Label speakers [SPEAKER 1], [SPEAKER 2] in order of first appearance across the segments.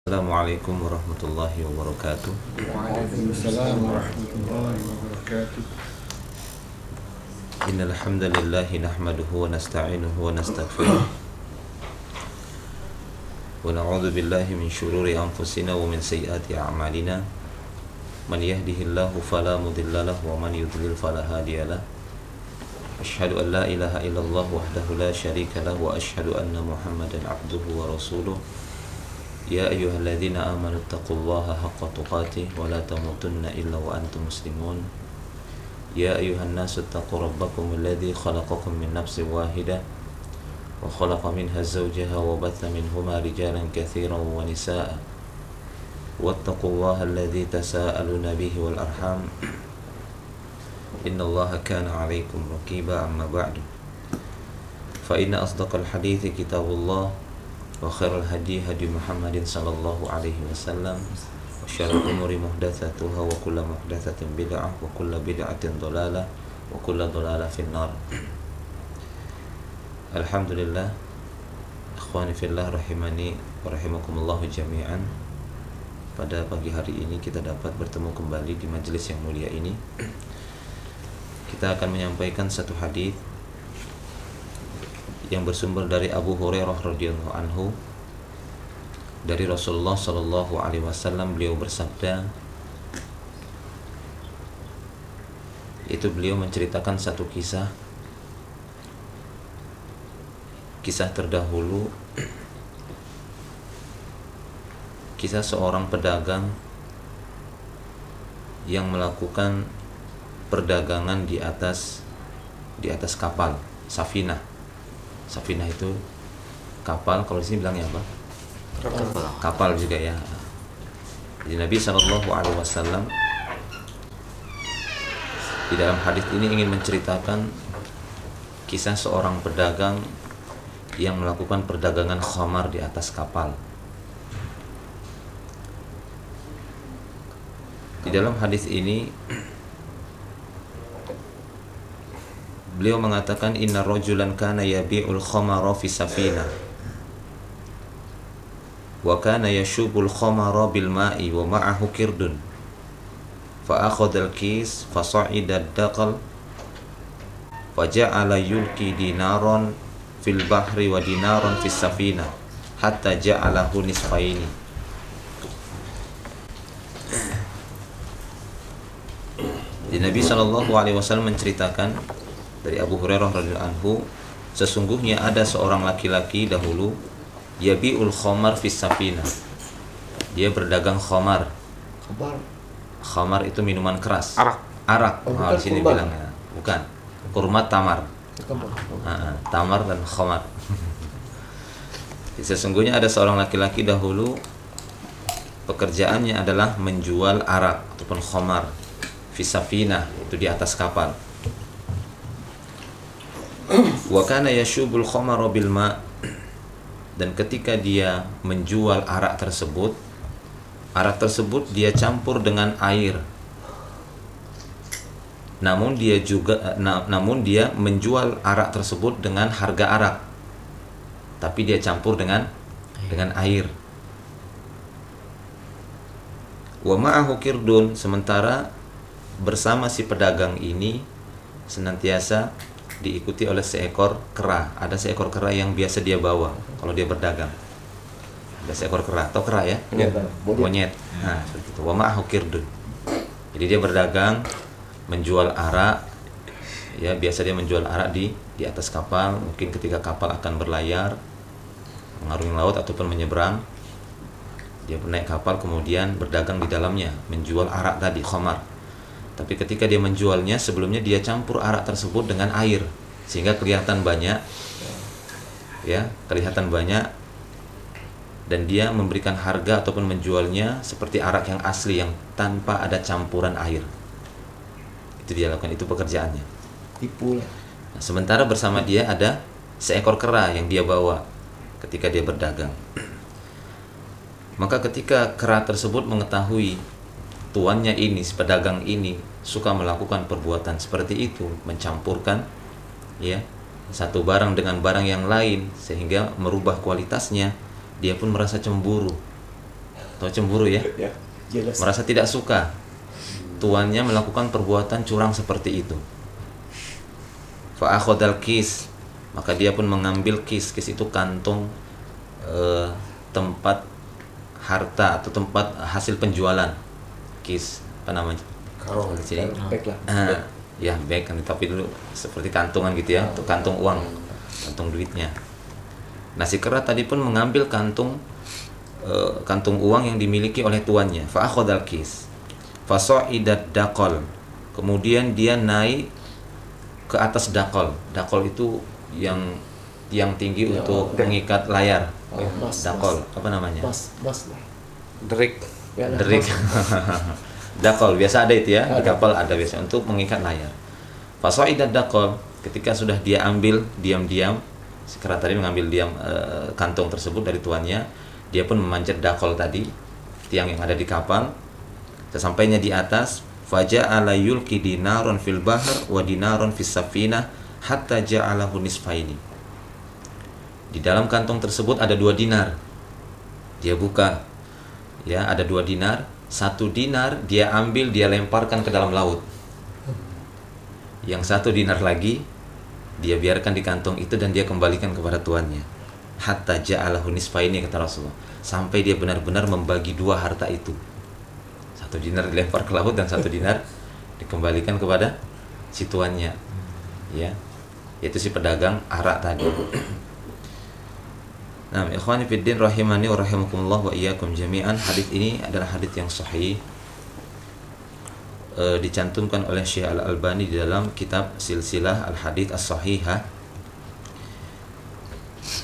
[SPEAKER 1] Assalamualaikum warahmatullahi wabarakatuh.
[SPEAKER 2] Waalaikumsalam warahmatullahi wabarakatuh.
[SPEAKER 1] Innal hamdalillah nahmaduhu wa nasta'inuhu wa nastaghfiruh. Wa na'udzu billahi min shururi anfusina wa min sayyiati a'malina. Man yahdihillahu fala mudilla lahu wa man yudlil fala hadiya lahu. Asyhadu an la ilaha illallah wahdahu la syarika lahu wa asyhadu anna Muhammadan 'abduhu wa rasuluh. Ya ayyuhalladzina amanu taqullaha haqqa tuqatih wa la tamutunna illa wa antum muslimun. Ya ayyuhan nasu taqu rabbakum alladzi khalaqakum min nafsin wahidah wa khalaqa minha zawjaha wa batha minhuma rijalan katsiran wa nisaa'a. Wattaqullaha alladzi tasaaluna bihi wal arham. Innallaha kana 'alaikum raqiba. Amma ba'du. Fa inna asdaqal hadithi kitabullah wa khairal hadi hadi Muhammadin sallallahu alaihi wasallam wa syarrul umuri muhdatsatuha wa kullu muhdatsatin bid'ah wa kullu bid'atin dhalalah wa kullu dhalalah finnar. Alhamdulillah, ikhwani fillah rahimani wa rahimakumullah jami'an. Pada pagi hari ini kita dapat bertemu kembali di majelis yang mulia ini. Kita akan menyampaikan satu hadis yang bersumber dari Abu Hurairah radhiyallahu anhu dari Rasulullah sallallahu alaihi wasallam. Beliau bersabda, itu beliau menceritakan satu kisah terdahulu, kisah seorang pedagang yang melakukan perdagangan di atas kapal safinah. Safinah itu kapal, kalau di sini bilangnya apa? Kapal juga ya. Jadi Nabi SAW di dalam hadis ini ingin menceritakan kisah seorang pedagang yang melakukan perdagangan khamar di atas kapal. Di dalam hadis ini beliau mengatakan, inna rajulan kana yabi'ul khamara fi safinah wa kana yashubul khamara bil ma'i wa ma'ahu kirdun fa akhadha al kis fa sa'ida ad-daqal fa ja'ala yulqi dinaran fil bahri wa dinaran fis safinah hatta ja'alahu nisfaini. Jadi Nabi SAW menceritakan dari Abu Hurairah radhiyallahu anhu, sesungguhnya ada seorang laki-laki dahulu yabi'ul khamar fis safinah. Dia berdagang khamar. Khamar itu minuman keras. Arak. Di sini bilangnya. Bukan. Kurma tamar. Tamar dan khamar. Sesungguhnya ada seorang laki-laki dahulu pekerjaannya adalah menjual arak ataupun khamar fis safinah, itu di atas kapal. Wa kana yashubul khamara bil ma', dan ketika dia menjual arak tersebut dia campur dengan air. Namun dia menjual arak tersebut dengan harga arak, tapi dia campur dengan air. Wa ma'ahu kirdun, sementara bersama si pedagang ini senantiasa diikuti oleh seekor kera. Ada seekor kera yang biasa dia bawa kalau dia berdagang. Ada seekor kera, atau kera ya? Monyet. Nah, seperti itu. Wa ma'ahu kirdun. Jadi dia berdagang, menjual arak. Ya, biasa dia menjual arak di atas kapal. Mungkin ketika kapal akan berlayar mengarungi laut ataupun menyeberang, dia naik kapal kemudian berdagang di dalamnya, menjual arak tadi, khamar. Tapi ketika dia menjualnya, sebelumnya dia campur arak tersebut dengan air sehingga kelihatan banyak, dan dia memberikan harga ataupun menjualnya seperti arak yang asli yang tanpa ada campuran air. Itu dia lakukan, itu pekerjaannya.
[SPEAKER 2] Tipu lah.
[SPEAKER 1] Nah, sementara bersama dia ada seekor kera yang dia bawa ketika dia berdagang. Maka ketika kera tersebut mengetahui tuannya ini, si pedagang ini suka melakukan perbuatan seperti itu, mencampurkan satu barang dengan barang yang lain sehingga merubah kualitasnya, dia pun merasa cemburu. Atau cemburu ya?
[SPEAKER 3] Ya, jelas.
[SPEAKER 1] Merasa tidak suka tuannya melakukan perbuatan curang seperti itu. Fa akhadal kis, maka dia pun mengambil kis. Kis itu kantung tempat harta atau tempat hasil penjualan. Kis apa namanya?
[SPEAKER 2] Karung.
[SPEAKER 1] Sini.
[SPEAKER 3] Baik lah.
[SPEAKER 1] Ya bag kan, tapi dulu seperti kantungan gitu ya, untuk kantung uang, kantung duitnya. Nah si kera tadi pun mengambil kantung uang yang dimiliki oleh tuannya. Fa akhadal kis, fa sa'idat daqal, kemudian dia naik ke atas dakol. Dakol itu yang tinggi
[SPEAKER 3] Ya,
[SPEAKER 1] untuk mengikat layar.
[SPEAKER 3] Mas,
[SPEAKER 1] Dakol apa namanya?
[SPEAKER 3] Mas lah.
[SPEAKER 2] Derik.
[SPEAKER 3] Ya, lah,
[SPEAKER 1] Derik.
[SPEAKER 3] mas.
[SPEAKER 1] Dakol biasa ada itu ya, di
[SPEAKER 3] Ada.
[SPEAKER 1] kapal ada biasa untuk mengikat layar. Fasoidat dakol, ketika sudah dia ambil diam-diam, si kera tadi mengambil diam kantung tersebut dari tuannya, dia pun memanjat dakol tadi, tiang yang ada di kapal. Sesampainya di atas, faja'ala yulqi dinaron fil bahr wa dinaron fis safinah hatta ja'alahu nisfaini. Di dalam kantong tersebut ada 2 dinar. Dia buka, ya ada 2 dinar. 1 dinar dia ambil, dia lemparkan ke dalam laut. Yang 1 dinar lagi dia biarkan di kantong itu dan dia kembalikan kepada tuannya. Hatta ja'alahu nisfaini, kata Rasulullah, sampai dia benar-benar membagi 2 harta itu. 1 dinar dilempar ke laut dan 1 dinar dikembalikan kepada si tuannya. Ya. Yaitu si pedagang arak tadi. Nah, ikhwani fiddin rahimani wa rahimakumullah wa iyyakum jami'an. Hadis ini adalah hadis yang sahih, dicantumkan oleh Syekh Al-Albani di dalam kitab Silsilah Al-Hadits As-Sahihah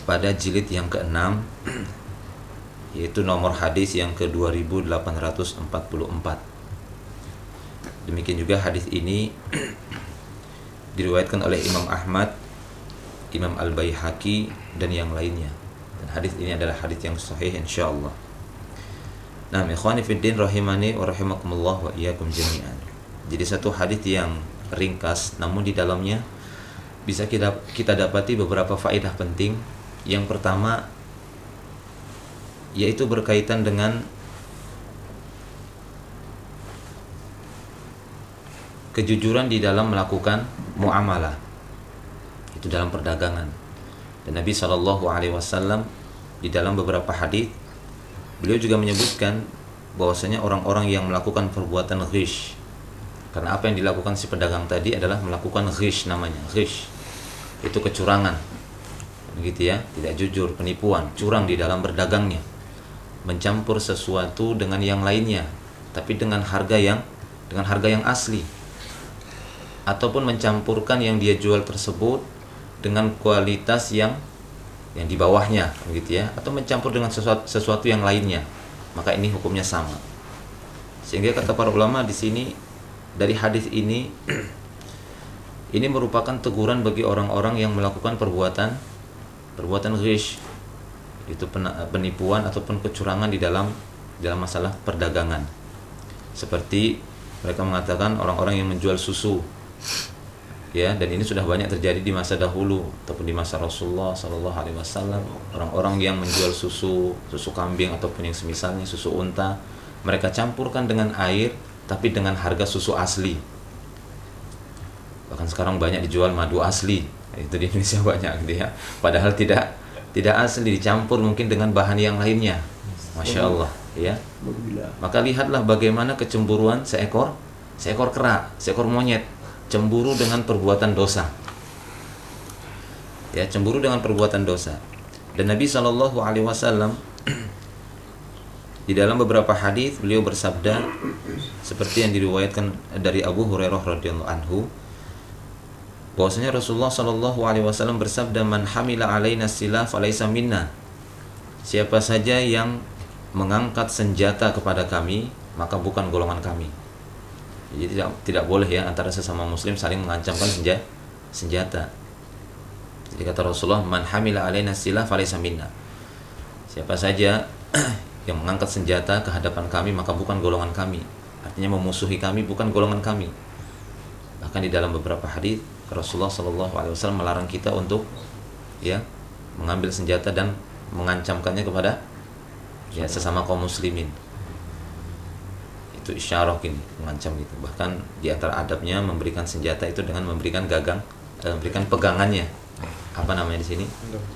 [SPEAKER 1] pada jilid yang ke-6, yaitu nomor hadis yang ke-2844. Demikian juga hadis ini diriwayatkan oleh Imam Ahmad, Imam Al-Baihaqi dan yang lainnya. Dan hadis ini adalah hadis yang sahih insyaallah. Nah, ikhwani fiddin rahimani wa rahimakumullah wa iyyakum jami'an. Jadi satu hadis yang ringkas, namun di dalamnya bisa kita dapati beberapa faedah penting. Yang pertama yaitu berkaitan dengan kejujuran di dalam melakukan muamalah, itu dalam perdagangan. Dan Nabi SAW di dalam beberapa hadis beliau juga menyebutkan bahwasanya orang-orang yang melakukan perbuatan ghish, karena apa yang dilakukan si pedagang tadi adalah melakukan ghish, namanya ghish itu kecurangan, begitu ya, tidak jujur, penipuan, curang di dalam berdagangnya, mencampur sesuatu dengan yang lainnya tapi dengan harga yang asli, ataupun mencampurkan yang dia jual tersebut dengan kualitas yang di bawahnya, begitu ya, atau mencampur dengan sesuatu yang lainnya, maka ini hukumnya sama. Sehingga kata para ulama di sini dari hadis ini ini merupakan teguran bagi orang-orang yang melakukan perbuatan ghish, itu penipuan ataupun kecurangan di dalam masalah perdagangan. Seperti mereka mengatakan orang-orang yang menjual susu, ya, dan ini sudah banyak terjadi di masa dahulu ataupun di masa Rasulullah SAW. Orang-orang yang menjual susu kambing ataupun yang semisalnya, susu unta, mereka campurkan dengan air tapi dengan harga susu asli. Bahkan sekarang banyak dijual madu asli, itu di Indonesia banyak gitu ya, padahal tidak asli, dicampur mungkin dengan bahan yang lainnya. Masya Allah, ya. Maka lihatlah bagaimana kecemburuan seekor kera, seekor monyet, cemburu dengan perbuatan dosa, ya, cemburu dengan perbuatan dosa. Dan Nabi SAW di dalam beberapa hadis beliau bersabda seperti yang diriwayatkan dari Abu Hurairah radhiyallahu anhu, bahwasanya Rasulullah SAW bersabda, man hamila alaina silah falaysa minna, siapa saja yang mengangkat senjata kepada kami maka bukan golongan kami. Jadi tidak boleh ya antara sesama muslim saling mengancamkan senjata. Jadi kata Rasulullah, man hamila alaina silah falaysa minna, siapa saja yang mengangkat senjata ke hadapan kami maka bukan golongan kami. Artinya memusuhi kami, bukan golongan kami. Bahkan di dalam beberapa hadis Rasulullah SAW melarang kita untuk, ya, mengambil senjata dan mengancamkannya ya sesama kaum muslimin. Itu isyarah ini mengancam gitu. Bahkan di antara adabnya memberikan senjata itu dengan memberikan gagang, memberikan pegangannya. Apa namanya di sini?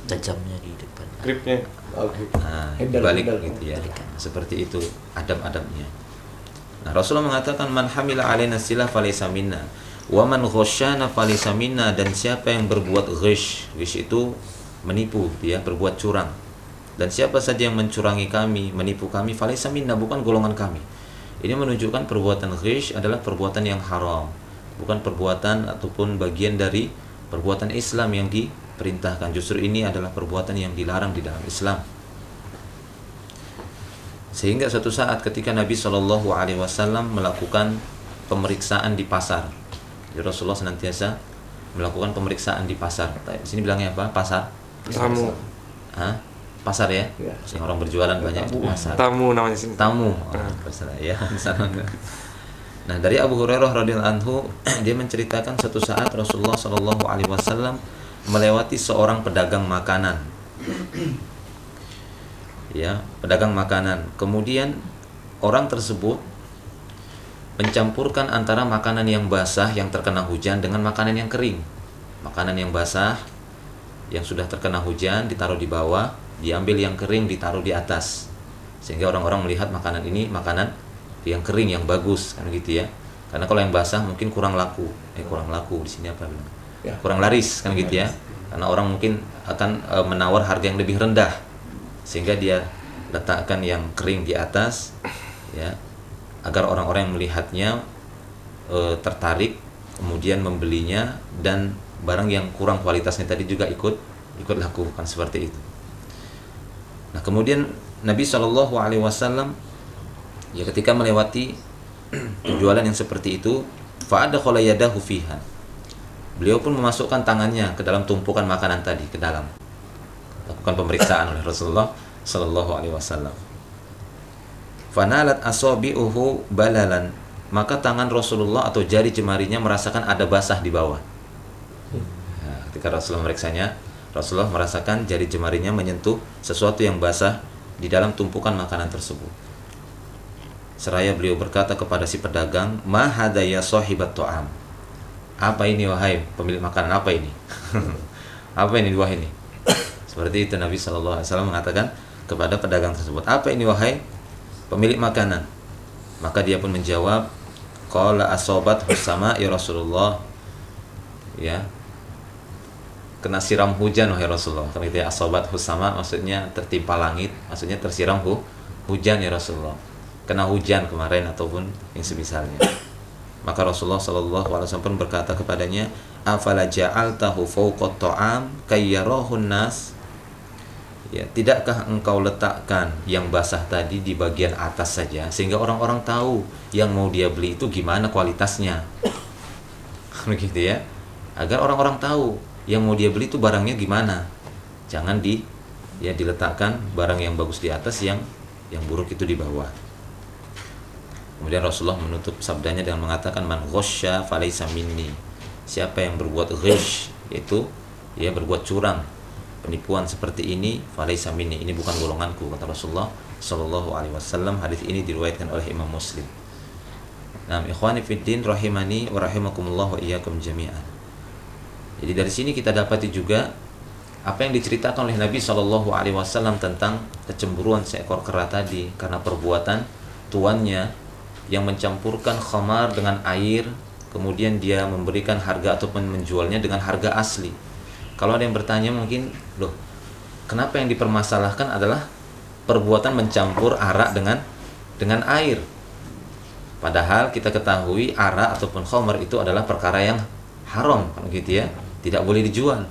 [SPEAKER 4] Tajamnya di depan.
[SPEAKER 3] Gripnya.
[SPEAKER 4] Oke.
[SPEAKER 1] Nah,
[SPEAKER 3] Handle,
[SPEAKER 1] balik
[SPEAKER 3] handle.
[SPEAKER 1] gitu ya. Seperti itu adab-adabnya. Nah, Rasulullah mengatakan man hamila alaina silah falaysa minna wa man ghasyana falaysa minna, dan siapa yang berbuat ghish itu menipu, dia berbuat curang. Dan siapa saja yang mencurangi kami, menipu kami, falaysa minna, bukan golongan kami. Ini menunjukkan perbuatan ghish adalah perbuatan yang haram, bukan perbuatan ataupun bagian dari perbuatan Islam yang diperintahkan. Justru ini adalah perbuatan yang dilarang di dalam Islam. Sehingga suatu saat ketika Nabi Shallallahu Alaihi Wasallam melakukan pemeriksaan di pasar, jadi Rasulullah senantiasa melakukan pemeriksaan di pasar. Di sini bilangnya apa? Pasar?
[SPEAKER 3] Tamu.
[SPEAKER 1] Hah? Pasar ya?
[SPEAKER 3] Ya.
[SPEAKER 1] Yang orang berjualan banyak itu pasar.
[SPEAKER 3] Tamu namanya sini.
[SPEAKER 1] Tamu. Oh, pasar ya. Di sana enggak. Nah, dari Abu Hurairah radhiyallahu anhu, dia menceritakan suatu saat Rasulullah Shallallahu Alaihi Wasallam melewati seorang pedagang makanan. Ya, pedagang makanan. Kemudian orang tersebut mencampurkan antara makanan yang basah yang terkena hujan dengan makanan yang kering. Makanan yang basah yang sudah terkena hujan ditaruh di bawah, diambil yang kering ditaruh di atas. Sehingga orang-orang melihat makanan ini makanan yang kering yang bagus kan gitu ya. Karena kalau yang basah mungkin kurang laku. Kurang laku di sini apa bilang?
[SPEAKER 3] Ya.
[SPEAKER 1] Kurang laris kan gitu ya. Karena orang mungkin akan menawar harga yang lebih rendah. Sehingga dia letakkan yang kering di atas ya, agar orang-orang yang melihatnya tertarik kemudian membelinya, dan barang yang kurang kualitasnya tadi juga ikut laku, kan seperti itu. Nah, kemudian Nabi Shallallahu Alaihi Wasallam ya ketika melewati penjualan yang seperti itu, fa'adkhala yadahu fiha, beliau pun memasukkan tangannya ke dalam tumpukan makanan tadi, ke dalam. Lakukan pemeriksaan oleh Rasulullah Sallallahu Alaihi Wasallam. Fanalat asabi'uhu balalan, maka tangan Rasulullah atau jari jemarinya merasakan ada basah di bawah. Nah, ketika Rasulullah meriksanya, Rasulullah merasakan jari jemarinya menyentuh sesuatu yang basah di dalam tumpukan makanan tersebut. Seraya beliau berkata kepada si pedagang, "Ma hadza ya sahibat ta'am?" Apa ini wahai pemilik makanan, apa ini? Apa ini wahai ini? Seperti itu Nabi SAW mengatakan kepada pedagang tersebut, apa ini wahai pemilik makanan? Maka dia pun menjawab, qala asobat husama ya Rasulullah, ya, kena siram hujan wahai Rasulullah. Karena itu ya, asobat husama maksudnya tertimpa langit, maksudnya tersiram hujan ya Rasulullah, kena hujan kemarin ataupun yang semisalnya. Maka Rasulullah SAW pun berkata kepadanya, afala ja'altahu fawqa ta'am kayyarahun nas, ya, tidakkah engkau letakkan yang basah tadi di bagian atas saja sehingga orang-orang tahu yang mau dia beli itu gimana kualitasnya. Begitu ya, agar orang-orang tahu yang mau dia beli itu barangnya gimana. Jangan diletakkan barang yang bagus di atas, yang buruk itu di bawah. Kemudian Rasulullah menutup sabdanya dengan mengatakan, man ghasya falaysa minni, siapa yang berbuat ghish, yaitu ya berbuat curang, penipuan seperti ini, falaysa minni, ini bukan golonganku, kata Rasulullah Shallallahu Alaihi Wasallam. Hadis ini diriwayatkan oleh Imam Muslim. Nah, ikhwani fiddin rahimani wa rahimakumullah wa iyyakum jami'an. Jadi dari sini kita dapati juga apa yang diceritakan oleh Nabi Shallallahu Alaihi Wasallam tentang kecemburuan seekor kera tadi karena perbuatan tuannya yang mencampurkan khamar dengan air, kemudian dia memberikan harga ataupun menjualnya dengan harga asli. Kalau ada yang bertanya mungkin, loh, kenapa yang dipermasalahkan adalah perbuatan mencampur arak dengan air? Padahal kita ketahui arak ataupun khamar itu adalah perkara yang haram, kan gitu ya, tidak boleh dijual.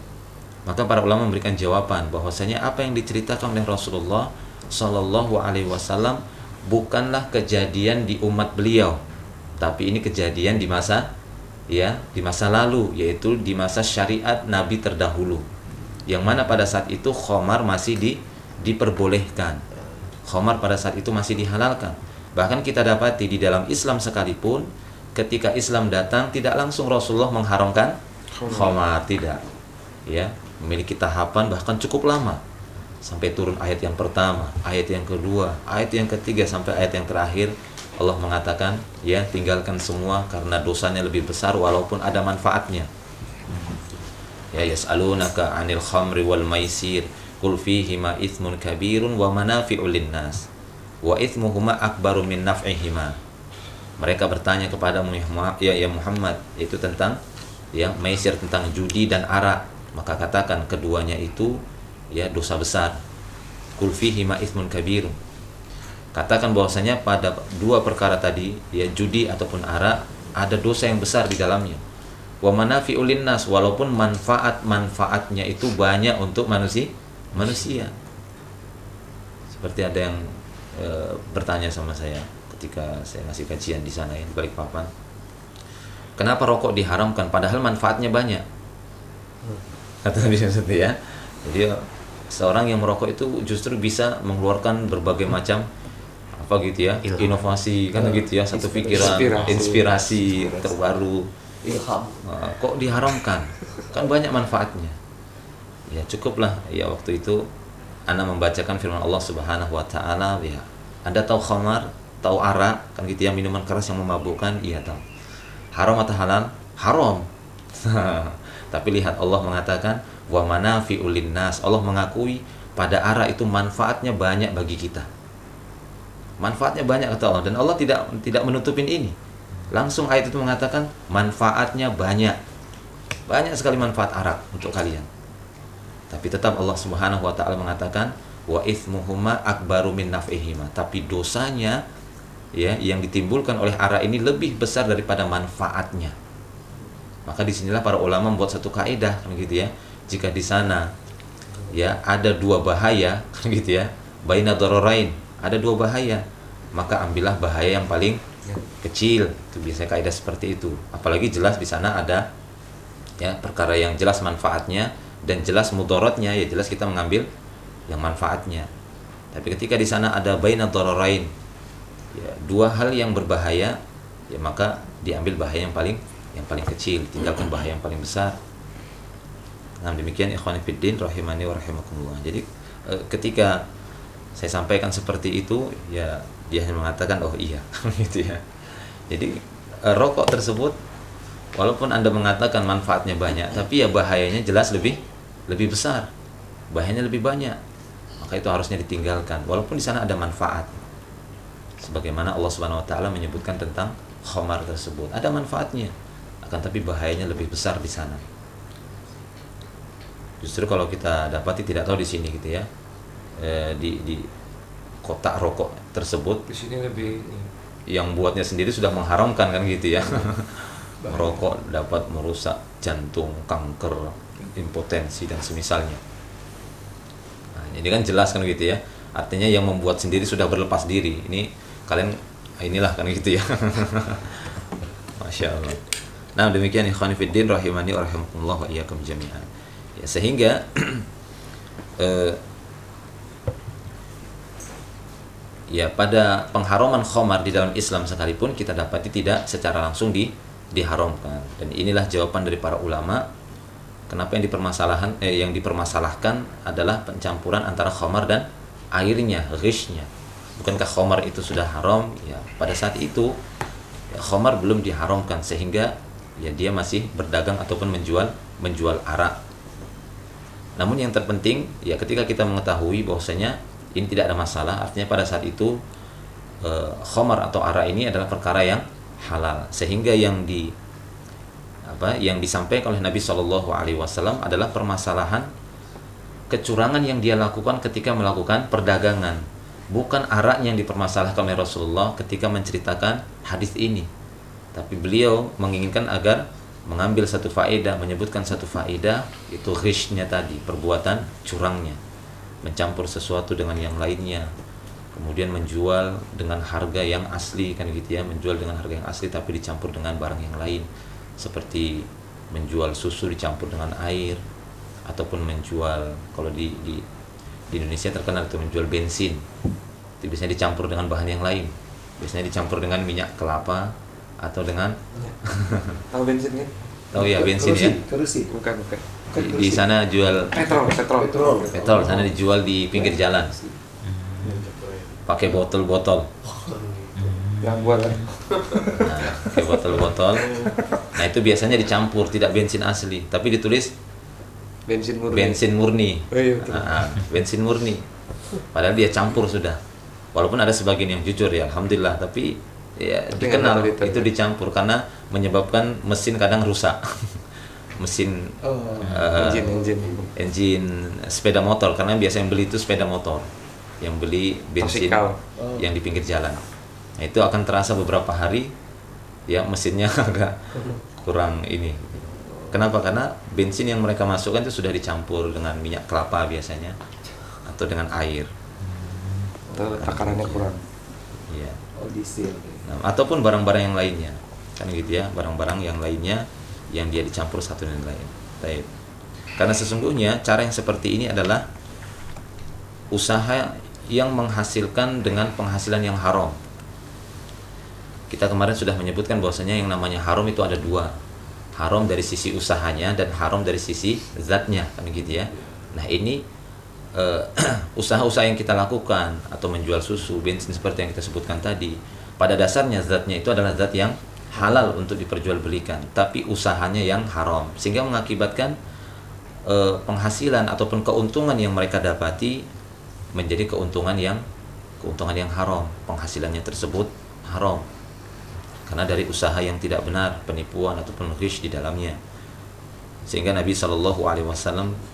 [SPEAKER 1] Maka para ulama memberikan jawaban bahwasanya apa yang diceritakan oleh Rasulullah Shallallahu Alaihi Wasallam bukanlah kejadian di umat beliau, tapi ini kejadian di masa lalu, yaitu di masa syariat Nabi terdahulu, yang mana pada saat itu khamar masih diperbolehkan, khamar pada saat itu masih dihalalkan. Bahkan kita dapati di dalam Islam sekalipun, ketika Islam datang tidak langsung Rasulullah mengharamkan khamar, tidak, ya, memiliki tahapan bahkan cukup lama. sampai turun ayat yang pertama, ayat yang kedua, ayat yang ketiga sampai ayat yang terakhir. Allah mengatakan, ya, tinggalkan semua karena dosanya lebih besar walaupun ada manfaatnya. Ya, yas'alunaka 'anil khamri wal maisir qul fihima itsmun kabirun wa manafi'ul linnas wa itsmuhuma akbaru min naf'ihima. Mereka bertanya kepadamu ya Muhammad, itu tentang ya maisir, tentang judi dan arak. Maka katakan keduanya itu ya dosa besar. Qul fihima itsmun kabirun. Katakan bahwasanya pada dua perkara tadi, ya judi ataupun arak, ada dosa yang besar di dalamnya. Wa manafi'ul linnas, walaupun manfaatnya itu banyak untuk manusia. Seperti ada yang bertanya sama saya ketika saya ngasih kajian di sana, di Balikpapan. Kenapa rokok diharamkan padahal manfaatnya banyak? Kata Nabi seperti ya. Jadi seorang yang merokok itu justru bisa mengeluarkan berbagai macam apa gitu ya, inovasi kan gitu ya, satu pikiran, inspirasi terbaru.
[SPEAKER 3] Ilham.
[SPEAKER 1] Kok diharamkan? Kan banyak manfaatnya. Ya cukuplah ya waktu itu Ana membacakan firman Allah Subhanahu wa taala, ya. Anda tahu khamar, tahu arak, kan gitu ya, minuman keras yang memabukkan, iya tahu. Haram atau halal? Haram. Tapi lihat Allah mengatakan wa manafi'ul linnas. Allah mengakui pada arak itu manfaatnya banyak bagi kita. Manfaatnya banyak kata Allah, dan Allah tidak menutupin ini. Langsung ayat itu mengatakan manfaatnya banyak. Banyak sekali manfaat arak untuk kalian. Tapi tetap Allah Subhanahu wa taala mengatakan wa itsmuhuma akbaru min naf'ihima. Tapi dosanya ya yang ditimbulkan oleh arak ini lebih besar daripada manfaatnya. Maka disinilah para ulama membuat satu kaidah kan gitu ya. Jika di sana ya ada dua bahaya kan gitu ya, baina dararain, ada dua bahaya, maka ambillah bahaya yang paling kecil. Itu biasanya kaidah seperti itu. Apalagi jelas di sana ada ya perkara yang jelas manfaatnya dan jelas mudaratnya, ya jelas kita mengambil yang manfaatnya. Tapi ketika di sana ada baina dararain, ya dua hal yang berbahaya, ya maka diambil bahaya yang paling kecil, tinggalkan bahaya yang paling besar. Nah, demikian ikhwani fiddin rahimani wa rahimakumullah. Jadi ketika saya sampaikan seperti itu, ya dia hanya mengatakan oh iya gitu ya. Jadi rokok tersebut walaupun Anda mengatakan manfaatnya banyak, tapi ya bahayanya jelas lebih besar. Bahayanya lebih banyak. Maka itu harusnya ditinggalkan walaupun di sana ada manfaat. Sebagaimana Allah Subhanahu wa taala menyebutkan tentang khamar tersebut, ada manfaatnya, akan tapi bahayanya lebih besar di sana. Justru kalau kita dapati tidak tahu di sini gitu ya, di kotak rokok tersebut,
[SPEAKER 3] Di sini lebih
[SPEAKER 1] yang buatnya sendiri sudah mengharamkan kan gitu ya. Merokok dapat merusak jantung, kanker, impotensi dan semisalnya. Nah, ini kan jelas kan gitu ya. Artinya yang membuat sendiri sudah berlepas diri. Ini kalian inilah kan gitu ya. Masya Allah. Nah demikian ikhwan fiddin rahimani wa rahimakumullah wa iyyakum jami'an. Ya, sehingga ya pada pengharaman khamar di dalam Islam sekalipun kita dapati tidak secara langsung diharamkan. Dan inilah jawaban dari para ulama kenapa yang dipermasalahkan adalah pencampuran antara khamar dan airnya, ghishnya. Bukankah khamar itu sudah haram? Ya, pada saat itu ya, khamar belum diharamkan sehingga ya dia masih berdagang ataupun menjual arak. Namun yang terpenting ya ketika kita mengetahui bahwasanya ini tidak ada masalah, artinya pada saat itu khamar atau arak ini adalah perkara yang halal, sehingga yang disampaikan oleh Nabi Shallallahu Alaihi Wasallam adalah permasalahan kecurangan yang dia lakukan ketika melakukan perdagangan, bukan arak yang dipermasalahkan oleh Rasulullah ketika menceritakan hadis ini. Tapi beliau menginginkan agar mengambil satu faedah, menyebutkan satu faedah, itu ghishnya tadi, perbuatan curangnya, mencampur sesuatu dengan yang lainnya, kemudian menjual dengan harga yang asli kan gitu ya, menjual dengan harga yang asli tapi dicampur dengan barang yang lain, seperti menjual susu dicampur dengan air, ataupun menjual, kalau di Indonesia terkenal itu menjual bensin, itu biasanya dicampur dengan bahan yang lain, biasanya dicampur dengan minyak kelapa atau dengan
[SPEAKER 3] tahu bensin kan?
[SPEAKER 1] tahu ya bensin ya,
[SPEAKER 3] Kerusi. Bukan.
[SPEAKER 1] Di sana jual petrol, sana dijual di pinggir jalan. Pakai botol-botol.
[SPEAKER 4] Yang buat
[SPEAKER 1] Nah, pakai botol-botol. Nah, itu biasanya dicampur, tidak bensin asli, tapi ditulis
[SPEAKER 4] bensin murni.
[SPEAKER 1] bensin murni.
[SPEAKER 4] Oh, iya, betul.
[SPEAKER 1] Bensin murni. Padahal dia campur sudah. Walaupun ada sebagian yang jujur ya, alhamdulillah, tapi ya
[SPEAKER 4] Tapi
[SPEAKER 1] dikenal
[SPEAKER 4] nggak tahu
[SPEAKER 1] itu dicampur karena menyebabkan mesin kadang rusak. Mesin engine sepeda motor, karena biasa yang beli itu sepeda motor. Yang beli bensin
[SPEAKER 4] Tosikal.
[SPEAKER 1] yang di pinggir jalan. Nah, itu akan terasa beberapa hari ya mesinnya agak kurang ini. Kenapa? Karena bensin yang mereka masukkan itu sudah dicampur dengan minyak kelapa biasanya atau dengan air.
[SPEAKER 4] Takarannya kurang.
[SPEAKER 1] Iya.
[SPEAKER 3] Oh, diesel.
[SPEAKER 1] Nah, ataupun barang-barang yang lainnya. Kan gitu ya, barang-barang yang lainnya yang dia dicampur satu dengan lain. Baik. Karena sesungguhnya cara yang seperti ini adalah usaha yang menghasilkan dengan penghasilan yang haram. Kita kemarin sudah menyebutkan bahwasanya yang namanya haram itu ada dua. Haram dari sisi usahanya dan haram dari sisi zatnya, kan gitu ya. Nah, ini usaha-usaha yang kita lakukan atau menjual susu, bensin seperti yang kita sebutkan tadi, pada dasarnya zatnya itu adalah zat yang halal untuk diperjualbelikan, tapi usahanya yang haram, sehingga mengakibatkan penghasilan ataupun keuntungan yang mereka dapati menjadi keuntungan yang haram, penghasilannya tersebut haram karena dari usaha yang tidak benar, penipuan ataupun ghish di dalamnya. Sehingga Nabi SAW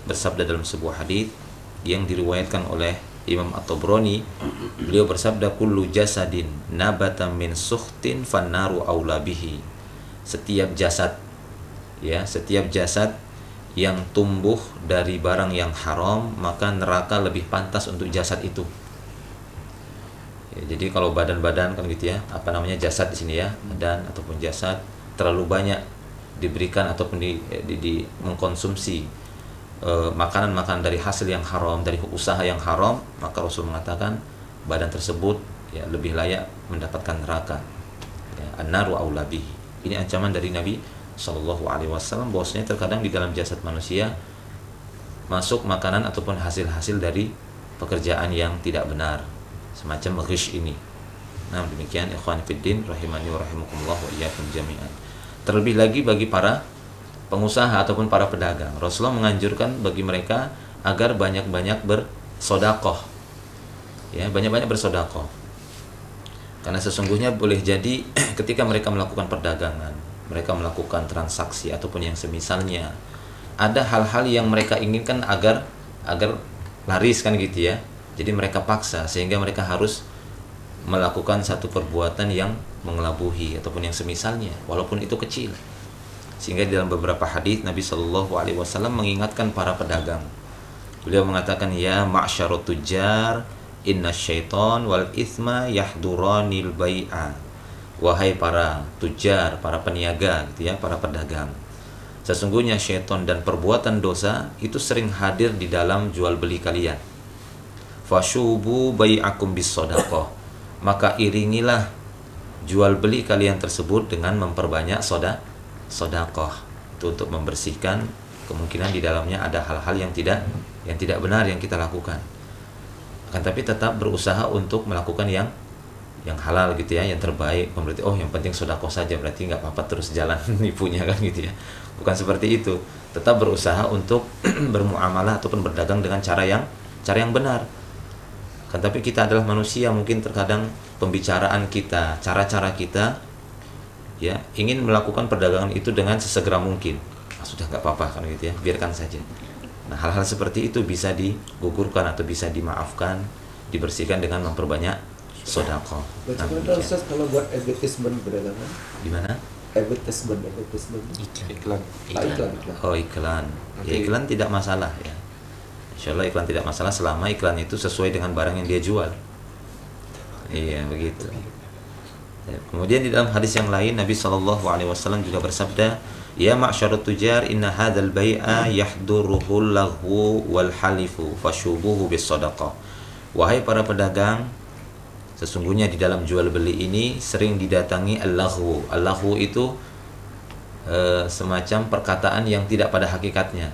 [SPEAKER 1] bersabda dalam sebuah hadis yang diriwayatkan oleh Imam At-Tabrani, beliau bersabda, kullu jasadin nabata min sukhtin fannaru aula bihi. Setiap jasad yang tumbuh dari barang yang haram, maka neraka lebih pantas untuk jasad itu. Ya, jadi kalau badan-badan kan gitu ya, jasad di sini ya, badan ataupun jasad terlalu banyak diberikan ataupun mengkonsumsi makanan-makanan dari hasil yang haram, dari usaha yang haram, maka Rasul mengatakan badan tersebut ya lebih layak mendapatkan neraka. Ya, an-naru aula bihi. Ini ancaman dari Nabi SAW bahwasanya terkadang di dalam jasad manusia masuk makanan ataupun hasil-hasil dari pekerjaan yang tidak benar, semacam ghish ini. Nah, demikian ikhwan fiddin rahimani wa rahimakumullah wa iyyakum jami'an. Terlebih lagi bagi para pengusaha ataupun para pedagang, Rasulullah menganjurkan bagi mereka agar banyak-banyak bersedekah. Ya, banyak-banyak bersedekah. Karena sesungguhnya boleh jadi ketika mereka melakukan perdagangan, mereka melakukan transaksi ataupun yang semisalnya, ada hal-hal yang mereka inginkan agar laris kan gitu ya. Jadi mereka paksa sehingga mereka harus melakukan satu perbuatan yang mengelabuhi ataupun yang semisalnya, walaupun itu kecil. Sehingga dalam beberapa hadis Nabi SAW mengingatkan para pedagang. Beliau mengatakan, ya ma'syarut tujar, inna syaiton wal ithma yahduranil bai'a. Wahai para tujar, para peniaga gitu ya, para pedagang, sesungguhnya syaiton dan perbuatan dosa itu sering hadir di dalam jual beli kalian. Fasyubu bai'akum bis shadaqah. Maka iringilah jual beli kalian tersebut dengan memperbanyak sedekah. Itu untuk membersihkan kemungkinan di dalamnya ada hal-hal yang tidak benar yang kita lakukan. Akan tapi tetap berusaha untuk melakukan yang halal gitu ya, yang terbaik. Berarti yang penting sedekah saja, berarti nggak apa-apa terus jalan nipunya kan gitu ya. Bukan seperti itu. Tetap berusaha untuk bermuamalah ataupun berdagang dengan cara yang benar. Kan tapi kita adalah manusia, mungkin terkadang pembicaraan kita, cara-cara kita ya ingin melakukan perdagangan itu dengan sesegera mungkin. Sudah nggak apa-apa kan gitu ya, biarkan saja. Nah, hal-hal seperti itu bisa digugurkan atau bisa dimaafkan, dibersihkan dengan memperbanyak sedekah.
[SPEAKER 3] Bagaimana Ustaz kalau buat advertisement perdagangan?
[SPEAKER 1] Gimana?
[SPEAKER 3] Advertisement.
[SPEAKER 4] Iklan.
[SPEAKER 1] Oh, iklan. Ya, iklan tidak masalah ya. Insyaallah iklan tidak masalah selama iklan itu sesuai dengan barang yang dia jual. Iya, begitu. Ya, kemudian di dalam hadis yang lain Nabi SAW juga bersabda, ya ma'syarut tujar, inna hadzal bai'a yahduruhul lahu wal halifu fashubuhu bis shadaqah. Wahai para pedagang, sesungguhnya di dalam jual beli ini sering didatangi al-lahu. Al-lahu itu semacam perkataan yang tidak pada hakikatnya.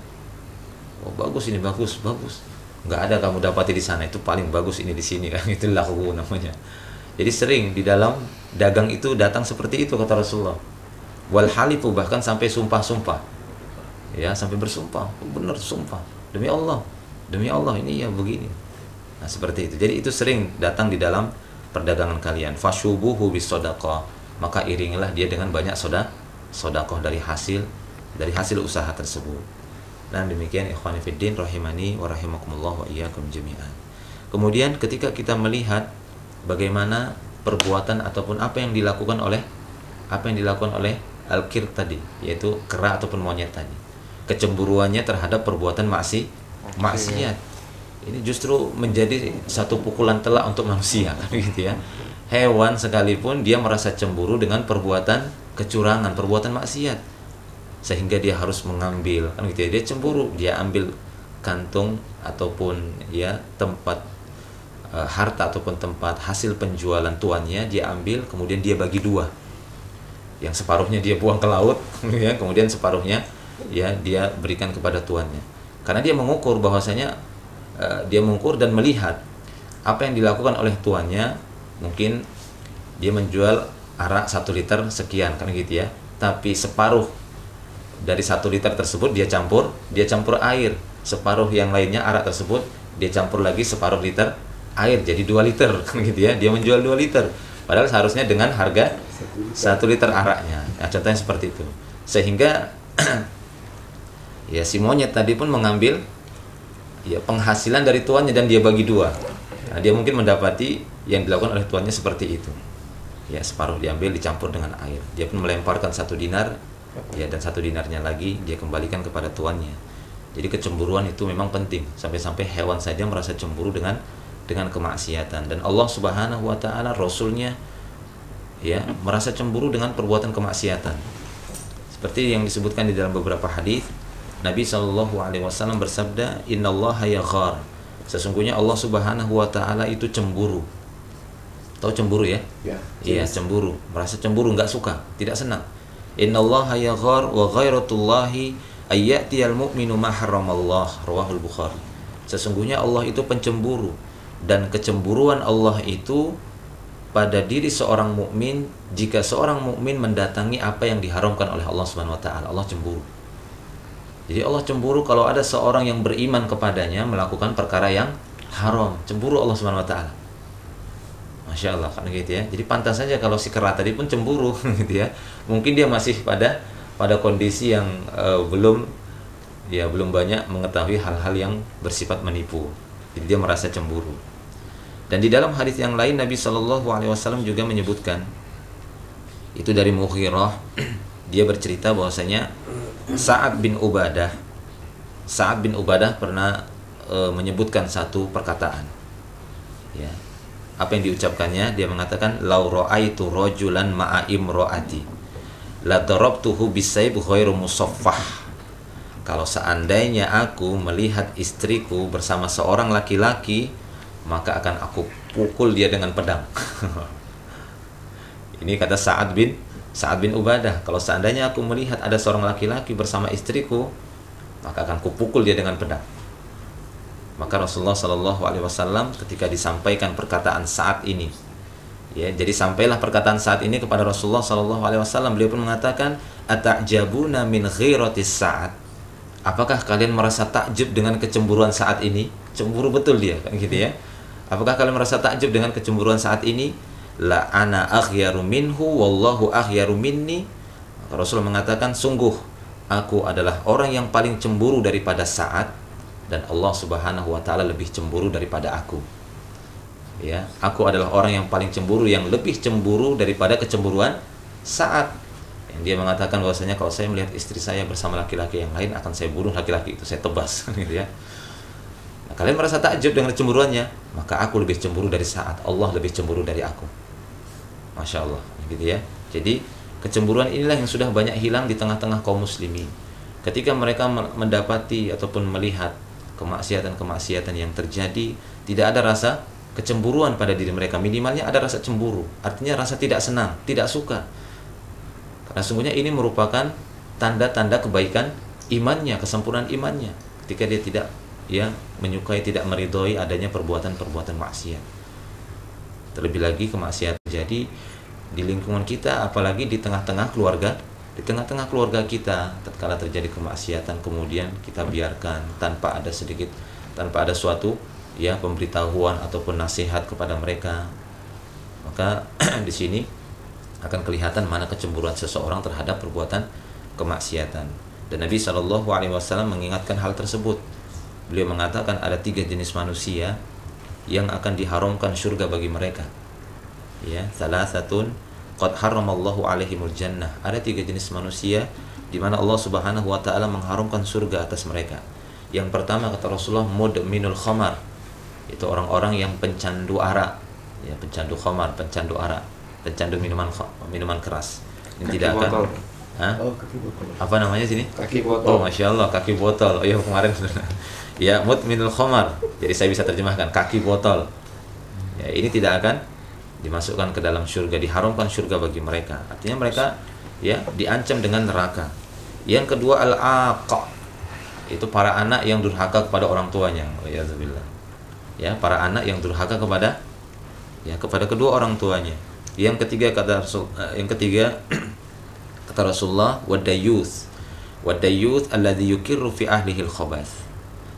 [SPEAKER 1] Oh bagus ini, bagus. Nggak ada kamu dapati di sana, itu paling bagus ini di sini kan. Itu lahu namanya. Jadi sering di dalam dagang itu datang seperti itu kata Rasulullah. Wal halifu, bahkan sampai sumpah-sumpah. Ya, sampai bersumpah. Benar sumpah. Demi Allah ini ya begini. Nah, seperti itu. Jadi itu sering datang di dalam perdagangan kalian. Fashubuhu bisodaqah, maka iringilah dia dengan banyak sedekah dari hasil usaha tersebut. Dan demikian ikhwani fiddin rahimani wa rahimakumullah wa iyyakum jami'an. Kemudian ketika kita melihat bagaimana perbuatan ataupun apa yang dilakukan oleh al-kir tadi, yaitu kera ataupun monyet tadi, kecemburuannya terhadap perbuatan maksiat. Ini justru menjadi satu pukulan telak untuk manusia kan gitu ya. Hewan sekalipun dia merasa cemburu dengan perbuatan kecurangan, perbuatan maksiat, sehingga dia harus mengambil kan gitu ya. Dia cemburu, dia ambil kantung ataupun ya tempat harta ataupun tempat hasil penjualan tuannya, dia ambil kemudian dia bagi dua. Yang separuhnya dia buang ke laut ya, kemudian separuhnya ya dia berikan kepada tuannya. Karena dia mengukur bahwasanya dia mengukur dan melihat apa yang dilakukan oleh tuannya. Mungkin dia menjual arak 1 liter sekian kan gitu ya, tapi separuh dari 1 liter tersebut dia campur air, separuh yang lainnya arak tersebut dia campur lagi separuh liter air, jadi 2 liter kan gitu ya. Dia menjual 2 liter padahal seharusnya dengan harga 1 liter araknya. Nah, contohnya seperti itu. Sehingga ya si monyet tadi pun mengambil ya penghasilan dari tuannya dan dia bagi dua. Nah, dia mungkin mendapati yang dilakukan oleh tuannya seperti itu. Ya, separuh diambil dicampur dengan air. Dia pun melemparkan 1 dinar, ya, dan 1 dinarnya lagi dia kembalikan kepada tuannya. Jadi kecemburuan itu memang penting. Sampai-sampai hewan saja merasa cemburu dengan kemaksiatan, dan Allah Subhanahu wa taala, Rasulnya ya merasa cemburu dengan perbuatan kemaksiatan. Seperti yang disebutkan di dalam beberapa hadis, Nabi SAW bersabda, "Innallaha yaghar." Sesungguhnya Allah Subhanahu wa taala itu cemburu. Tahu cemburu ya? Iya, cemburu, merasa cemburu, enggak suka, tidak senang. Innallaha yaghar wa ghairatullahi ayyatiyal mu'minu ma harramallah, rawahul Bukhari. Sesungguhnya Allah itu pencemburu, dan kecemburuan Allah itu pada diri seorang mukmin jika seorang mukmin mendatangi apa yang diharamkan oleh Allah Subhanahu wa taala. Allah cemburu. Jadi Allah cemburu kalau ada seorang yang beriman kepadanya melakukan perkara yang haram. Cemburu Allah Subhanahu wa taala. Masya Allah kan gitu ya. Jadi pantas saja kalau si kera tadi pun cemburu gitu ya. Mungkin dia masih pada kondisi yang belum banyak mengetahui hal-hal yang bersifat menipu. Jadi dia merasa cemburu. Dan di dalam hadis yang lain Nabi SAW juga menyebutkan, itu dari Mughirah, dia bercerita bahwasanya Sa'ad bin Ubadah pernah menyebutkan satu perkataan. Ya. Apa yang diucapkannya? Dia mengatakan, "Lau ra'aitu rajulan ma'a imra'ati la darabtuhu bisayf ghairu musaffah." Kalau seandainya aku melihat istriku bersama seorang laki-laki, maka akan aku pukul dia dengan pedang. Ini kata Sa'ad bin Ubadah, kalau seandainya aku melihat ada seorang laki-laki bersama istriku, maka akan kupukul dia dengan pedang. Maka Rasulullah SAW ketika disampaikan perkataan Sa'ad ini, ya, jadi sampailah perkataan Sa'ad ini kepada Rasulullah SAW. Beliau pun mengatakan, "Ata'jabuna min ghiratis Sa'ad." Apakah kalian merasa takjub dengan kecemburuan Sa'ad ini? Cemburu betul dia kan gitu ya. Apakah kalian merasa takjub dengan kecemburuan Sa'ad ini? La ana akhyaru minhu wallahu akhyaru minni. Rasul mengatakan, sungguh aku adalah orang yang paling cemburu daripada Sa'ad, dan Allah Subhanahu wa taala lebih cemburu daripada aku. Ya, aku adalah orang yang paling cemburu, yang lebih cemburu daripada kecemburuan Sa'ad. Yang dia mengatakan bahwasanya kalau saya melihat istri saya bersama laki-laki yang lain, akan saya bunuh laki-laki itu, saya tebas gitu ya. Nah, kalian merasa takjub dengan kecemburuannya, maka aku lebih cemburu dari Sa'ad, Allah lebih cemburu dari aku. Masya Allah gitu ya. Jadi kecemburuan inilah yang sudah banyak hilang di tengah-tengah kaum muslimin. Ketika mereka mendapati ataupun melihat kemaksiatan-kemaksiatan yang terjadi, tidak ada rasa kecemburuan pada diri mereka. Minimalnya ada rasa cemburu, artinya rasa tidak senang, tidak suka. Karena sungguhnya ini merupakan tanda-tanda kebaikan imannya, kesempurnaan imannya. ketika dia tidak menyukai, tidak meridhoi adanya perbuatan-perbuatan maksiat. Terlebih lagi kemaksiatan terjadi di lingkungan kita, apalagi di tengah-tengah keluarga kita. Tatkala terjadi kemaksiatan kemudian kita biarkan tanpa ada suatu pemberitahuan ataupun nasihat kepada mereka, maka di sini akan kelihatan mana kecemburuan seseorang terhadap perbuatan kemaksiatan. Dan Nabi SAW mengingatkan hal tersebut. Beliau mengatakan ada 3 jenis manusia yang akan diharamkan surga bagi mereka. Salasatun qad haramallahu alaihimul jannah. Ada 3 jenis manusia di mana Allah Subhanahu wa taala mengharamkan surga atas mereka. Yang pertama kata Rasulullah, mudminul khamar. Itu orang-orang yang pencandu arak, pencandu khamar, pencandu arak, pencandu minuman keras. Ini tidak akan
[SPEAKER 3] Kaki botol.
[SPEAKER 1] apa namanya sini?
[SPEAKER 4] Kaki botol.
[SPEAKER 1] Oh, Masya Allah, kaki botol. Oh iya, kemarin sudah. Mudminul khamar. Jadi saya bisa terjemahkan kaki botol. Ini tidak akan dimasukkan ke dalam surga, diharamkan surga bagi mereka. Artinya mereka diancam dengan neraka. Yang kedua al-aqa. Itu para anak yang durhaka kepada orang tuanya. Waliyadzubillah. Para anak yang durhaka kepada kedua orang tuanya. Yang ketiga kata Rasulullah, wadayuth alladhi yukirru fi ahlihi al-khabath.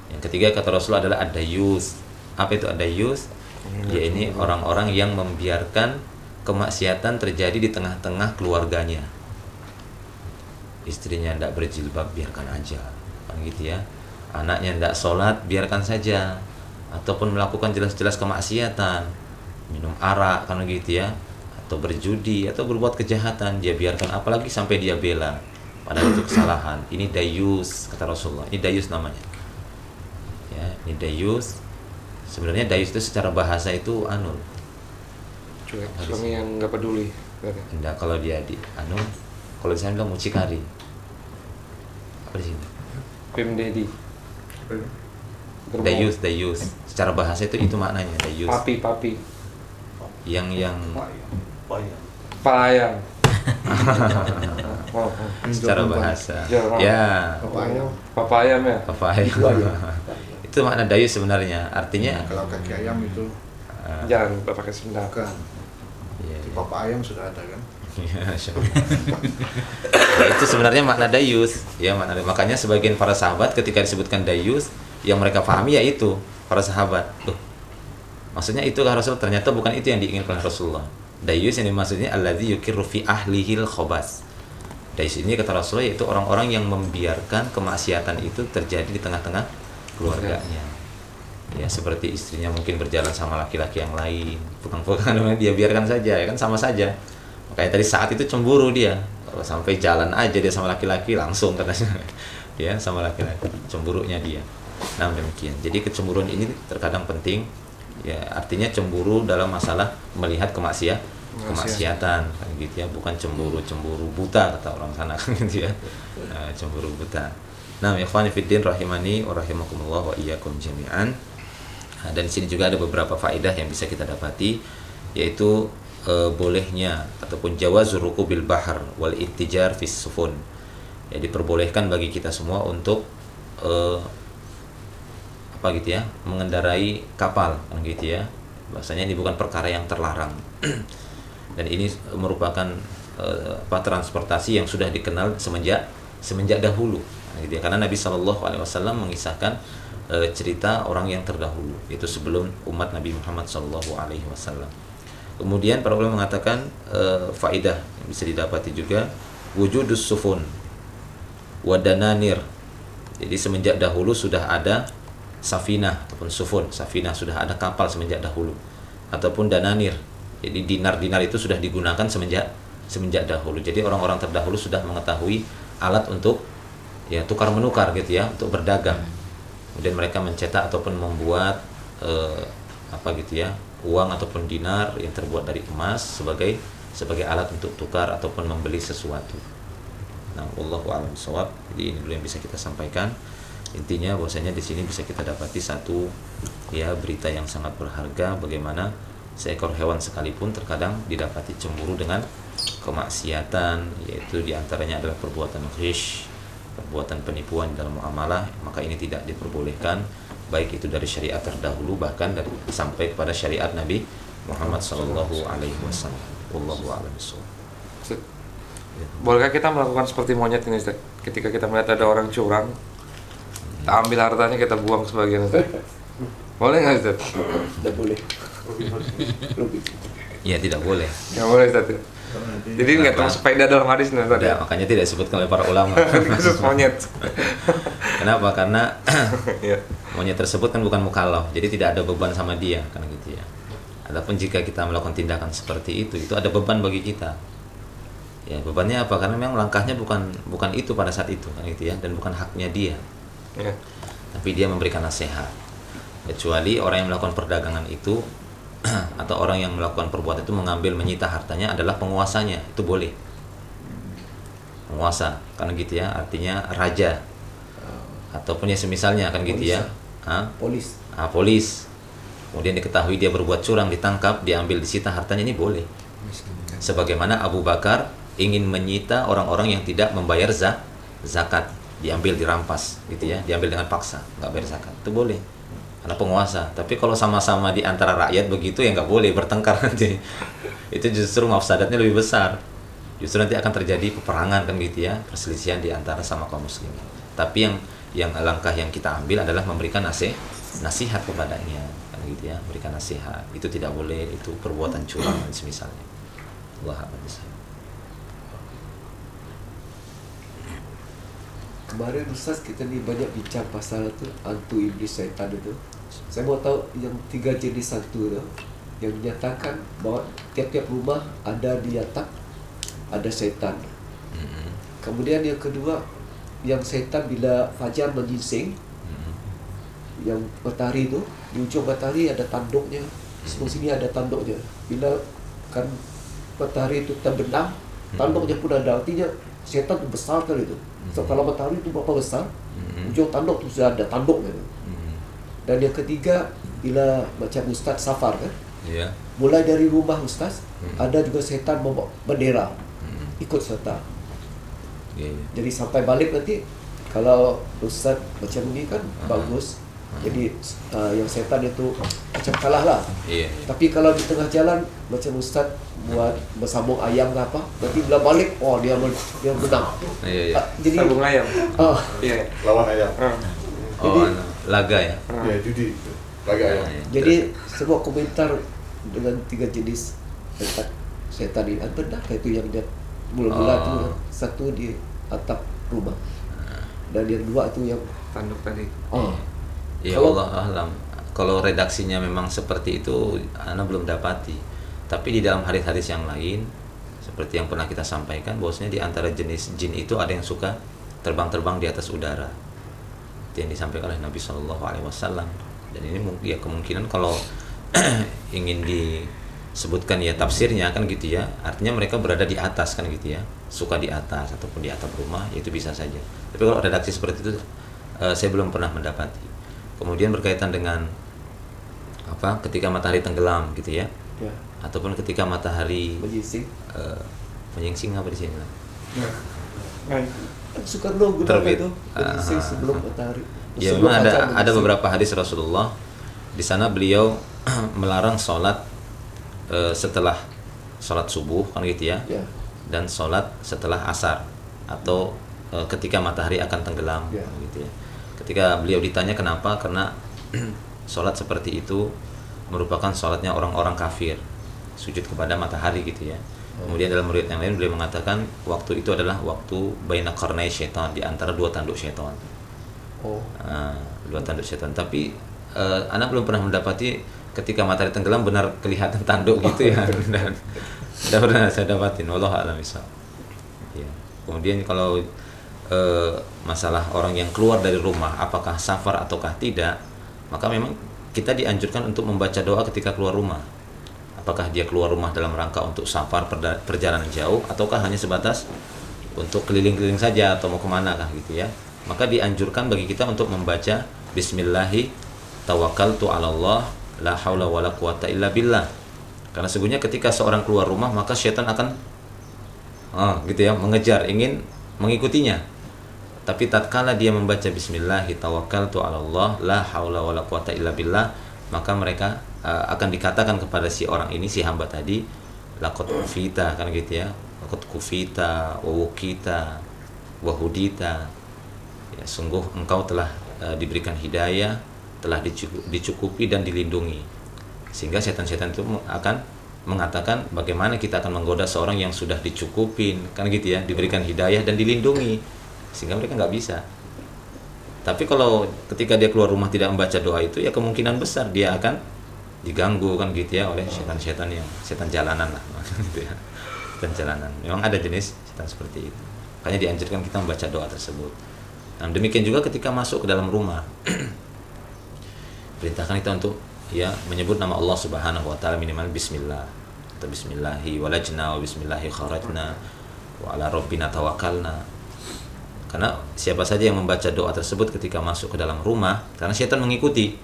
[SPEAKER 1] Yang ketiga kata Rasulullah adalah ad-dayuth. Apa itu ad-dayuth? Ini orang-orang yang membiarkan kemaksiatan terjadi di tengah-tengah keluarganya. Istrinya tidak berjilbab, biarkan aja, kan gitu ya. Anaknya tidak sholat, biarkan saja. Ataupun melakukan jelas-jelas kemaksiatan, minum arak, kan gitu ya, atau berjudi, atau berbuat kejahatan, dia biarkan, apalagi sampai dia bela, padahal itu kesalahan. Ini dayus kata Rasulullah. Ini dayus namanya. Ini dayus. Sebenarnya dayus itu secara bahasa itu
[SPEAKER 4] Cuek, suami yang nggak peduli.
[SPEAKER 1] Enggak, kalau dia kalau saya bilang mucikari. Apa di sini?
[SPEAKER 4] Pim Dedi.
[SPEAKER 1] Dayus. Secara bahasa itu maknanya dayus.
[SPEAKER 4] Papi.
[SPEAKER 1] Yang
[SPEAKER 4] Payang.
[SPEAKER 1] secara bahasa.
[SPEAKER 4] Papayam ya.
[SPEAKER 1] Itu makna dayus sebenarnya. Artinya
[SPEAKER 2] Kalau kaki ayam itu
[SPEAKER 4] Jangan pakai sendal.
[SPEAKER 2] bukan. Di papa ayam sudah ada kan?
[SPEAKER 1] Itu sebenarnya makna dayus. Makanya sebagian para sahabat ketika disebutkan dayus, yang mereka pahami yaitu para sahabat. Maksudnya itu Rasul, ternyata bukan itu yang diinginkan Rasulullah. Dayus yang dimaksudnya alladzi yukirru fi ahlihil khabas. Dayus ini kata Rasulullah yaitu orang-orang yang membiarkan kemaksiatan itu terjadi di tengah-tengah keluarganya. Seperti istrinya mungkin berjalan sama laki-laki yang lain, pegang-pegang, dia biarkan saja, kan sama saja. Makanya tadi saat itu cemburu dia. Kalau sampai jalan aja dia sama laki-laki, langsung katanya dia sama laki-laki, cemburunya dia. Nah, demikian. Jadi kecemburuan ini terkadang penting. Artinya cemburu dalam masalah melihat kemaksiatan kan gitu ya, bukan cemburu buta kata orang sana kan gitu ya. Cemburu buta. Nah, ikhwani fiddin rahimani wa rahimakumullah wa iyyakum jami'an. Dan di sini juga ada beberapa faedah yang bisa kita dapati, yaitu bolehnya ataupun jawazur rukubil bahar wal ittijar fis sufun. Diperbolehkan bagi kita semua untuk mengendarai kapal kan gitu ya. Bahasanya ini bukan perkara yang terlarang. Dan ini merupakan transportasi yang sudah dikenal semenjak dahulu kan gitu ya. Karena Nabi SAW mengisahkan cerita orang yang terdahulu, itu sebelum umat Nabi Muhammad SAW. Kemudian para ulama mengatakan faedah yang bisa didapati juga wujudus sufun wadananir. Jadi semenjak dahulu sudah ada safinah ataupun sufun. Safinah sudah ada kapal semenjak dahulu, ataupun dananir. Jadi dinar-dinar itu sudah digunakan semenjak dahulu. Jadi orang-orang terdahulu sudah mengetahui alat untuk tukar menukar gitu ya, untuk berdagang. Kemudian mereka mencetak ataupun membuat uang ataupun dinar yang terbuat dari emas sebagai alat untuk tukar ataupun membeli sesuatu. Nah, wallahu a'lam bishawab. Jadi ini dulu yang bisa kita sampaikan. Intinya bahwasanya di sini bisa kita dapati satu berita yang sangat berharga, bagaimana seekor hewan sekalipun terkadang didapati cemburu dengan kemaksiatan, yaitu diantaranya adalah perbuatan ghish, perbuatan penipuan dalam muamalah, maka ini tidak diperbolehkan, baik itu dari syariat terdahulu bahkan dari sampai kepada syariat Nabi Muhammad sallallahu alaihi wasallam. Wallahu a'lam bishawab.
[SPEAKER 4] Ustaz, bolehkah kita melakukan seperti monyet ini, Ustaz? Ketika kita melihat ada orang curang, kita ambil hartanya, kita buang sebagian, Ustaz. Boleh nggak, Ustaz?
[SPEAKER 3] Tidak boleh. Rugi.
[SPEAKER 1] Ya, tidak boleh.
[SPEAKER 4] Nggak boleh, Ustaz. Jadi nggak termasuk faedah dalam hadis, Ustaz.
[SPEAKER 1] Ya, makanya tidak disebutkan oleh para ulama.
[SPEAKER 4] Khusus monyet.
[SPEAKER 1] Kenapa? Karena
[SPEAKER 4] Iya.
[SPEAKER 1] monyet tersebut kan bukan mukallaf, jadi tidak ada beban sama dia, kan gitu ya. Adapun jika kita melakukan tindakan seperti itu ada beban bagi kita. Ya, bebannya apa? Karena memang langkahnya bukan itu pada saat itu, kan gitu ya, dan bukan haknya dia.
[SPEAKER 4] Iya.
[SPEAKER 1] Tapi dia memberikan nasihat. Kecuali orang yang melakukan perdagangan itu atau orang yang melakukan perbuatan itu mengambil menyita hartanya adalah penguasanya, itu boleh. Penguasa, kan gitu ya, artinya raja. Ataupun ya semisalnya, kan gitu ya.
[SPEAKER 3] Polis.
[SPEAKER 1] Polis. Kemudian diketahui dia berbuat curang, ditangkap, diambil, disita hartanya, ini boleh. Sebagaimana Abu Bakar ingin menyita orang-orang yang tidak membayar zakat, diambil, dirampas gitu ya, diambil dengan paksa, nggak bayar zakat, itu boleh karena penguasa. Tapi kalau sama-sama di antara rakyat begitu ya nggak boleh, bertengkar nanti. Itu justru mafsadatnya lebih besar, justru nanti akan terjadi peperangan, kan gitu ya, perselisihan di antara sama kaum muslimin. Tapi yang langkah yang kita ambil adalah memberikan nasihat kepadanya, kan gitu ya, berikan nasihat, itu tidak boleh, itu perbuatan curang dan semisalnya. Allah a'lam.
[SPEAKER 3] Kemarin Ustaz kita ni banyak bincang pasal tu hantu iblis syaitan itu. Saya mau tahu yang 3 jenis hantu tu yang dinyatakan bahawa tiap-tiap rumah ada di atap ada syaitan. Kemudian yang kedua, yang syaitan bila fajar menyingsing, yang matahari tu di ujung matahari ada tanduknya, sebelah sini ada tanduknya. Bila kan matahari itu terbenam, tanduknya pun ada, artinya syaitan tu besar kali itu. So kalau matahari itu berapa besar, ujung tanduk tu sudah ada tanduknya. Dan yang ketiga, bila macam Ustaz safar kan,
[SPEAKER 1] Iya.
[SPEAKER 3] mulai dari rumah Ustaz, ada juga syaitan membawa bendera, ikut serta.
[SPEAKER 1] Iya, iya.
[SPEAKER 3] Jadi sampai balik nanti, kalau Ustaz macam ini kan bagus. Jadi yang syaitan itu macam kalah lah.
[SPEAKER 1] Iya, iya.
[SPEAKER 3] Tapi kalau di tengah jalan macam Ustaz buat bersambung ayam ke apa, nanti bila balik, oh dia menang.
[SPEAKER 1] Iya, iya.
[SPEAKER 3] Jadi
[SPEAKER 4] Sabung ayam. Iya.
[SPEAKER 2] Lawan ayam.
[SPEAKER 3] Jadi-
[SPEAKER 1] Laga ya.
[SPEAKER 2] Ya, judi. Laga ayam.
[SPEAKER 1] Iya,
[SPEAKER 3] Jadi semua komentar dengan 3 jenis setan ini, benarkah itu yang dia mula-mula tu satu di atap rumah dan yang dua itu yang
[SPEAKER 4] Tanduk tadi.
[SPEAKER 1] Ya
[SPEAKER 3] Kalau-
[SPEAKER 1] Allah alam. Kalau redaksinya memang seperti itu, ana belum dapati. Tapi di dalam hadis-hadis yang lain, seperti yang pernah kita sampaikan, bahwasanya di antara jenis jin itu ada yang suka terbang-terbang di atas udara. Itu yang disampaikan oleh Nabi Shallallahu Alaihi Wasallam. Dan ini ya kemungkinan kalau ingin disebutkan ya tafsirnya kan gitu ya, artinya mereka berada di atas kan gitu ya, suka di atas ataupun di atap rumah, ya itu bisa saja. Tapi kalau redaksi seperti itu saya belum pernah mendapati. Kemudian berkaitan dengan apa, ketika matahari tenggelam gitu ya,
[SPEAKER 3] ya
[SPEAKER 1] ataupun ketika matahari
[SPEAKER 3] menyingsing.
[SPEAKER 1] menyingsing apa di sini?
[SPEAKER 3] Soekarno gunakan
[SPEAKER 1] Terbit.
[SPEAKER 3] itu menyingsing sebelum matahari.
[SPEAKER 1] Ya
[SPEAKER 3] Sebelum
[SPEAKER 1] memang
[SPEAKER 3] fajar
[SPEAKER 1] ada
[SPEAKER 3] menyingsing.
[SPEAKER 1] beberapa hadis Rasulullah di sana beliau melarang sholat setelah sholat subuh kan gitu ya,
[SPEAKER 3] Ya.
[SPEAKER 1] dan sholat setelah asar atau ketika matahari akan tenggelam
[SPEAKER 3] Ya.
[SPEAKER 1] gitu ya. Ketika beliau ditanya kenapa, karena sholat seperti itu merupakan sholatnya orang-orang kafir, sujud kepada matahari gitu ya. Kemudian dalam riwayat yang lain beliau mengatakan waktu itu adalah waktu baina qarnai syaitan, di antara 2 tanduk syaitan.
[SPEAKER 3] Oh.
[SPEAKER 1] 2 tanduk syaitan. Tapi anak belum pernah mendapati ketika matahari tenggelam benar kelihatan tanduk gitu ya. Dan tidak pernah saya dapatin. Wallahu a'lam bishawab. Ya. Kemudian kalau masalah orang yang keluar dari rumah apakah safar ataukah tidak, maka memang kita dianjurkan untuk membaca doa ketika keluar rumah. Apakah dia keluar rumah dalam rangka untuk safar, perjalanan jauh, ataukah hanya sebatas untuk keliling-keliling saja atau mau kemana kah gitu ya. Maka dianjurkan bagi kita untuk membaca Bismillahi tawakkaltu 'ala Allah la haula wala quwata illa billah. Karena sesungguhnya ketika seorang keluar rumah maka syaitan akan gitu ya, mengejar, ingin mengikutinya. Tapi tatkala dia membaca bismillah tawakkaltu 'ala Allah la haula wala quwata illa billah, maka mereka akan dikatakan kepada si orang ini, si hamba tadi, laqad kufita, kan gitu ya. Laqad kufita wa wukita wa hudita. Ya, sungguh engkau telah diberikan hidayah, telah dicukupi dan dilindungi. Sehingga setan-setan itu akan mengatakan bagaimana kita akan menggoda seorang yang sudah dicukupin, kan gitu ya, diberikan hidayah dan dilindungi, sehingga mereka nggak bisa. Tapi kalau ketika dia keluar rumah tidak membaca doa itu, ya kemungkinan besar dia akan diganggu, kan gitu ya, oleh setan-setan yang setan jalanan lah gitu ya. Setan jalanan memang ada jenis setan seperti itu, makanya dianjurkan kita membaca doa tersebut. Nah, demikian juga ketika masuk ke dalam rumah perintahkan kita untuk ya menyebut nama Allah Subhanahu wa taala minimal bismillah, atau bismillahi walajna wa bismillahi kharajna wa ala rabbina tawakkalna. Karena siapa saja yang membaca doa tersebut ketika masuk ke dalam rumah, karena syaitan mengikuti.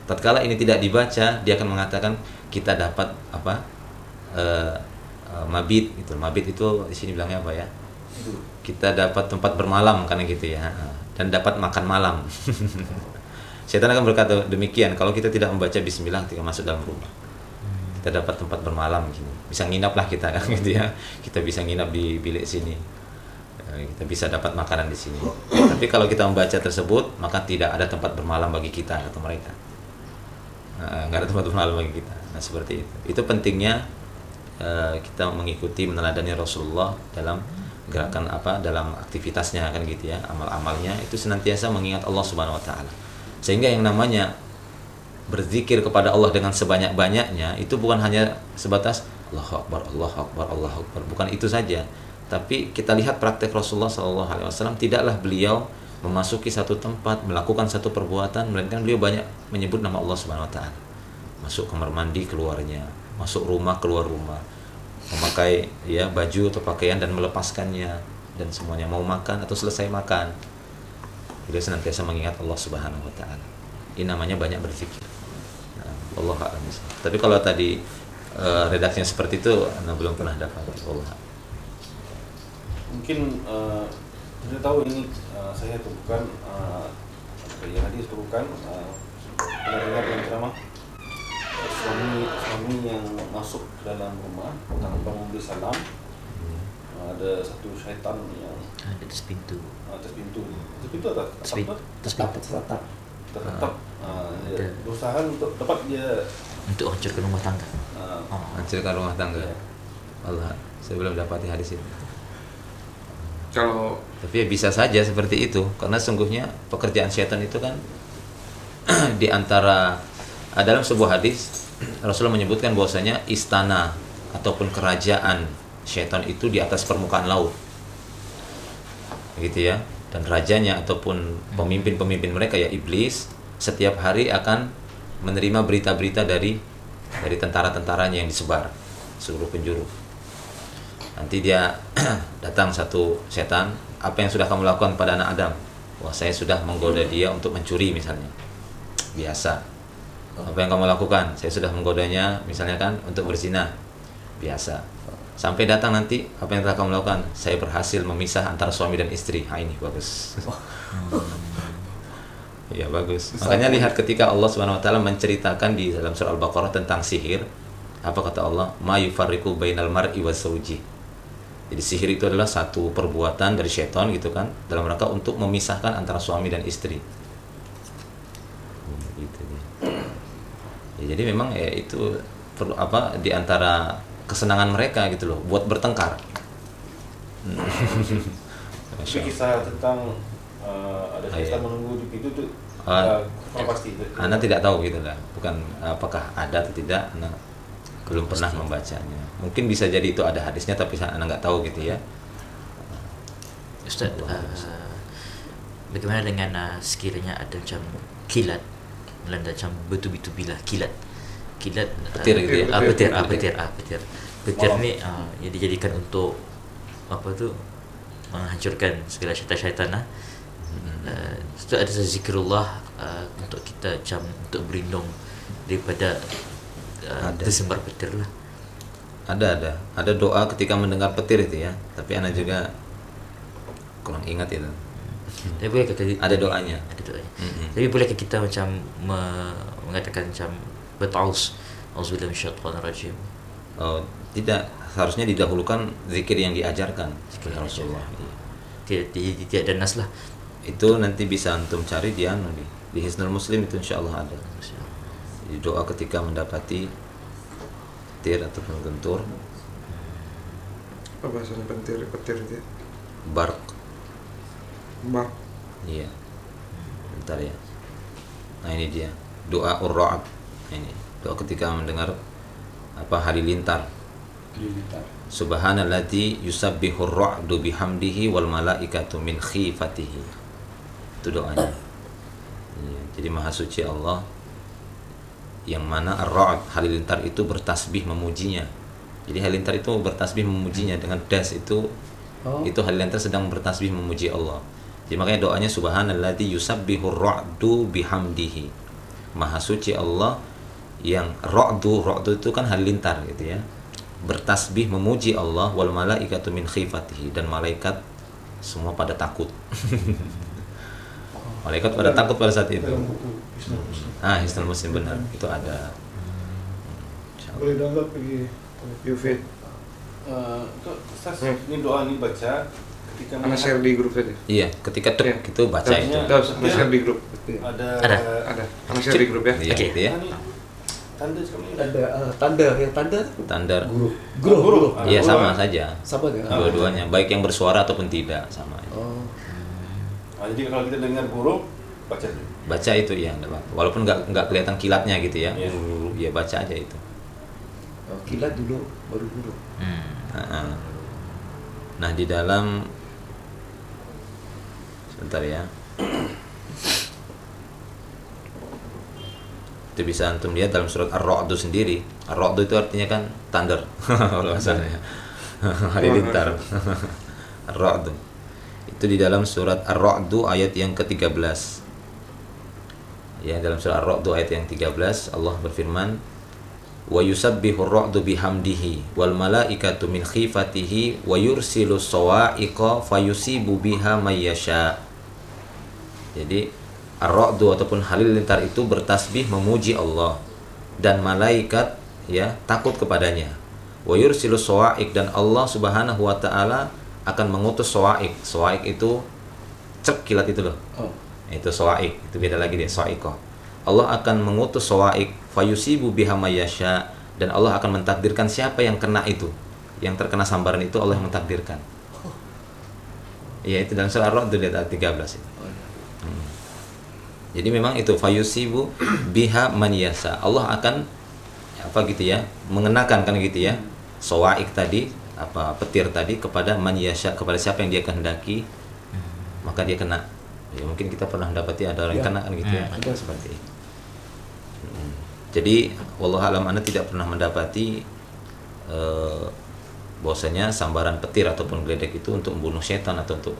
[SPEAKER 1] Tatkala ini tidak dibaca, dia akan mengatakan kita dapat apa? Mabit gitu. Mabit itu di sini bilangnya apa ya? Kita dapat tempat bermalam, karena gitu ya. Dan dapat makan malam. Syaitan akan berkata demikian kalau kita tidak membaca bismillah ketika masuk dalam rumah. Kita dapat tempat bermalam gini. Bisa nginap lah kita, kan gitu ya. Kita bisa nginap di bilik sini. Kita bisa dapat makanan di sini. Tapi kalau kita membaca tersebut, maka tidak ada tempat bermalam bagi kita atau mereka. Nggak ada tempat bermalam bagi kita. Nah, seperti itu. Itu pentingnya kita mengikuti meneladani Rasulullah dalam gerakan apa, dalam aktivitasnya, kan gitu ya, amal-amalnya itu senantiasa mengingat Allah Subhanahu wa taala. Sehingga yang namanya berzikir kepada Allah dengan sebanyak-banyaknya itu bukan hanya sebatas Allahu Akbar, Allahu Akbar, Allahu Akbar, bukan itu saja. Tapi kita lihat praktek Rasulullah SAW, tidaklah beliau memasuki satu tempat, melakukan satu perbuatan, melainkan beliau banyak menyebut nama Allah Subhanahu wa taala. Masuk kamar mandi, keluarnya, masuk rumah, keluar rumah, memakai ya baju atau pakaian dan melepaskannya, dan semuanya, mau makan atau selesai makan, beliau senantiasa mengingat Allah Subhanahu wa taala. Ini namanya banyak berzikir. Nah, Allah a'lam. Tapi kalau tadi redaksinya seperti itu, belum pernah dapat. Allah.
[SPEAKER 5] Mungkin tidak tahu ini saya atau bukan yang hadis atau bukan pernah dengar yang ceramah suami yang masuk ke dalam rumah tanpa memberi salam, ada satu syaitan yang
[SPEAKER 6] Di atas pintu.
[SPEAKER 5] atas pintu atas
[SPEAKER 3] Tetap.
[SPEAKER 5] dia berusaha untuk dapat dia
[SPEAKER 6] Untuk hancurkan rumah tangga.
[SPEAKER 1] Hancurkan rumah tangga.
[SPEAKER 6] Ya.
[SPEAKER 1] Allah, saya belum dapati hadis itu.
[SPEAKER 4] Kalau
[SPEAKER 1] Tapi ya bisa saja seperti itu, karena sungguhnya pekerjaan syaitan itu kan di antara dalam sebuah hadis Rasulullah menyebutkan bahwasanya istana ataupun kerajaan syaitan itu di atas permukaan laut, gitu ya. Dan rajanya ataupun pemimpin-pemimpin mereka ya iblis setiap hari akan menerima berita-berita dari tentara-tentaranya yang disebar seluruh penjuru. Nanti dia datang satu setan, apa yang sudah kamu lakukan pada anak Adam? Wah, saya sudah menggoda dia untuk mencuri misalnya. Biasa. Apa yang kamu lakukan? Saya sudah menggodanya misalnya kan untuk berzina. Biasa. Sampai datang nanti, apa yang telah kamu lakukan? Saya berhasil memisah antara suami dan istri. Ini bagus. Ya bagus. Makanya lihat ketika Allah Subhanahu wa taala menceritakan di dalam surah Al-Baqarah tentang sihir, apa kata Allah? Ma yufarriqu bainal mar'i wa zawji. Jadi sihir itu adalah satu perbuatan dari syaitan gitu kan, dalam rangka untuk memisahkan antara suami dan istri. Gitu ya. Ya, jadi memang ya itu perlu apa di antara kesenangan mereka gitu loh, buat bertengkar.
[SPEAKER 5] Tapi kisah tentang ada syaitan menunggu di pintu itu pasti.
[SPEAKER 1] Anda tidak tahu gitu lah, bukan apakah ada atau tidak, Anda belum pernah membacanya. Mungkin bisa jadi itu ada hadisnya, tapi Anda nggak tahu gitu ya.
[SPEAKER 6] Ustaz, bagaimana dengan sekiranya ada macam kilat melanda, macam betul-betul bilah kilat
[SPEAKER 1] Petir gitu ya?
[SPEAKER 6] petir ni yang dijadikan untuk apa tu, menghancurkan segala syaitan-syaitan lah. Ustaz, ada zikrullah untuk kita macam untuk berlindung daripada tersembar petir lah.
[SPEAKER 1] Ada doa ketika mendengar petir itu ya. Tapi Anda juga kurang ingat itu.
[SPEAKER 6] Tapi bolehkah kita
[SPEAKER 1] Ada doanya.
[SPEAKER 6] Ada doanya.
[SPEAKER 1] Mm-mm.
[SPEAKER 6] Tapi bolehkah kita macam mengatakan macam bertaus auzubillahi minasyaitonir rajim.
[SPEAKER 1] Oh, tidak, seharusnya didahulukan zikir yang diajarkan
[SPEAKER 6] Zikir
[SPEAKER 1] oleh
[SPEAKER 6] yang
[SPEAKER 1] Rasulullah.
[SPEAKER 6] Tidak ada nas lah.
[SPEAKER 1] Itu nanti bisa antum cari di di Hisnul Muslim, itu insyaallah ada. Jadi doa ketika mendapati petir ataupun gentur,
[SPEAKER 4] Apa bahasanya petir itu?
[SPEAKER 1] barq.
[SPEAKER 4] Bar.
[SPEAKER 1] Iya. Bentar ya. Nah, ini dia. Doa ar-ra'd. Ini doa ketika mendengar halilintar.
[SPEAKER 3] Halilintar.
[SPEAKER 1] Subhanalladzi yusabbihur ra'du bihamdihi wal malaikatu min khifatihi. Itu doanya. Iya, jadi maha suci Allah yang mana ar-ra'd, halilintar itu bertasbih memujinya. Jadi halilintar itu bertasbih memujinya dengan das itu. Itu halilintar sedang bertasbih memuji Allah. Jadi makanya doanya subhanalladzi yusabbihur ra'du bihamdihi. Maha suci Allah yang ra'du itu kan halilintar gitu ya. Bertasbih memuji Allah wal malaikatu min khifatihi, dan malaikat semua pada takut. Malaikat pada takut pada saat itu.
[SPEAKER 2] Dalam buku Hisnul Muslim.
[SPEAKER 1] Hisnul Muslim benar, itu ada.
[SPEAKER 2] Boleh download pergi.
[SPEAKER 4] Yufid.
[SPEAKER 5] Ustaz, ini doa ini baca ketika
[SPEAKER 4] Ana share di grup tadi.
[SPEAKER 1] Iya, ketika
[SPEAKER 4] Iya.
[SPEAKER 1] itu baca itu.
[SPEAKER 4] Ana share di grup.
[SPEAKER 5] ada
[SPEAKER 4] Ada. Ana share di grup ya.
[SPEAKER 1] Iya,
[SPEAKER 6] Oke.
[SPEAKER 1] gitu ya.
[SPEAKER 5] Ini tanda sekarang ini
[SPEAKER 3] Ada tanda, yang tanda
[SPEAKER 1] Tandar.
[SPEAKER 3] guru.
[SPEAKER 1] Iya, sama saja.
[SPEAKER 3] Sama kan?
[SPEAKER 1] Dua-duanya, baik yang bersuara ataupun tidak, sama aja.
[SPEAKER 3] Oh.
[SPEAKER 5] Jadi kalau kita dengar huruf baca dulu.
[SPEAKER 1] Baca itu ya, enggak apa-apa. Walaupun nggak kelihatan kilatnya gitu ya.
[SPEAKER 5] Iya.
[SPEAKER 1] Ya baca aja itu.
[SPEAKER 3] Kilat dulu baru guru.
[SPEAKER 1] Nah, di dalam sebentar ya. Itu bisa antum lihat dalam surat Ar-Ra'd sendiri. Ar-Ra'd itu artinya kan thunder kalau bahasanya. Halilintar. Ar-Ra'd. Itu di dalam surat Ar-Ra'd ayat yang ke-13. Ya, dalam surat Ar-Ra'd ayat yang 13 Allah berfirman, wa yusabbihur ra'du bihamdihi wal malaikatu min khifatihi wa yursilu sawa'iqa fayusibu biha may yasha. Jadi ar-ra'du ataupun halilintar itu bertasbih memuji Allah, dan malaikat ya takut kepadanya. Wa yursilu sawa'iq, dan Allah Subhanahu wa taala akan mengutus sawa'iq. Sawa'iq itu kilat itu loh. Itu sawa'iq, itu beda lagi dia, sawa'iqah. Allah akan mengutus sawa'iq fayusibu biha mayyasha, dan Allah akan mentakdirkan siapa yang kena itu, yang terkena sambaran itu Allah yang mentakdirkan. Ya, itu dalam surah Ar-Ra'd ayat 13 itu. Jadi memang itu fayusibu biha man yasha. Allah akan gitu ya, mengenakan kan gitu ya. Sawa'iq tadi, petir tadi kepada man yasha, kepada siapa yang dia kehendaki, maka dia kena. Ya, mungkin kita pernah mendapati ada orang yang kena kan gitu ya.
[SPEAKER 3] Ada.
[SPEAKER 1] Seperti itu. Jadi wallahu alam, Anda tidak pernah mendapati bahwasanya sambaran petir ataupun geledek itu untuk membunuh setan atau untuk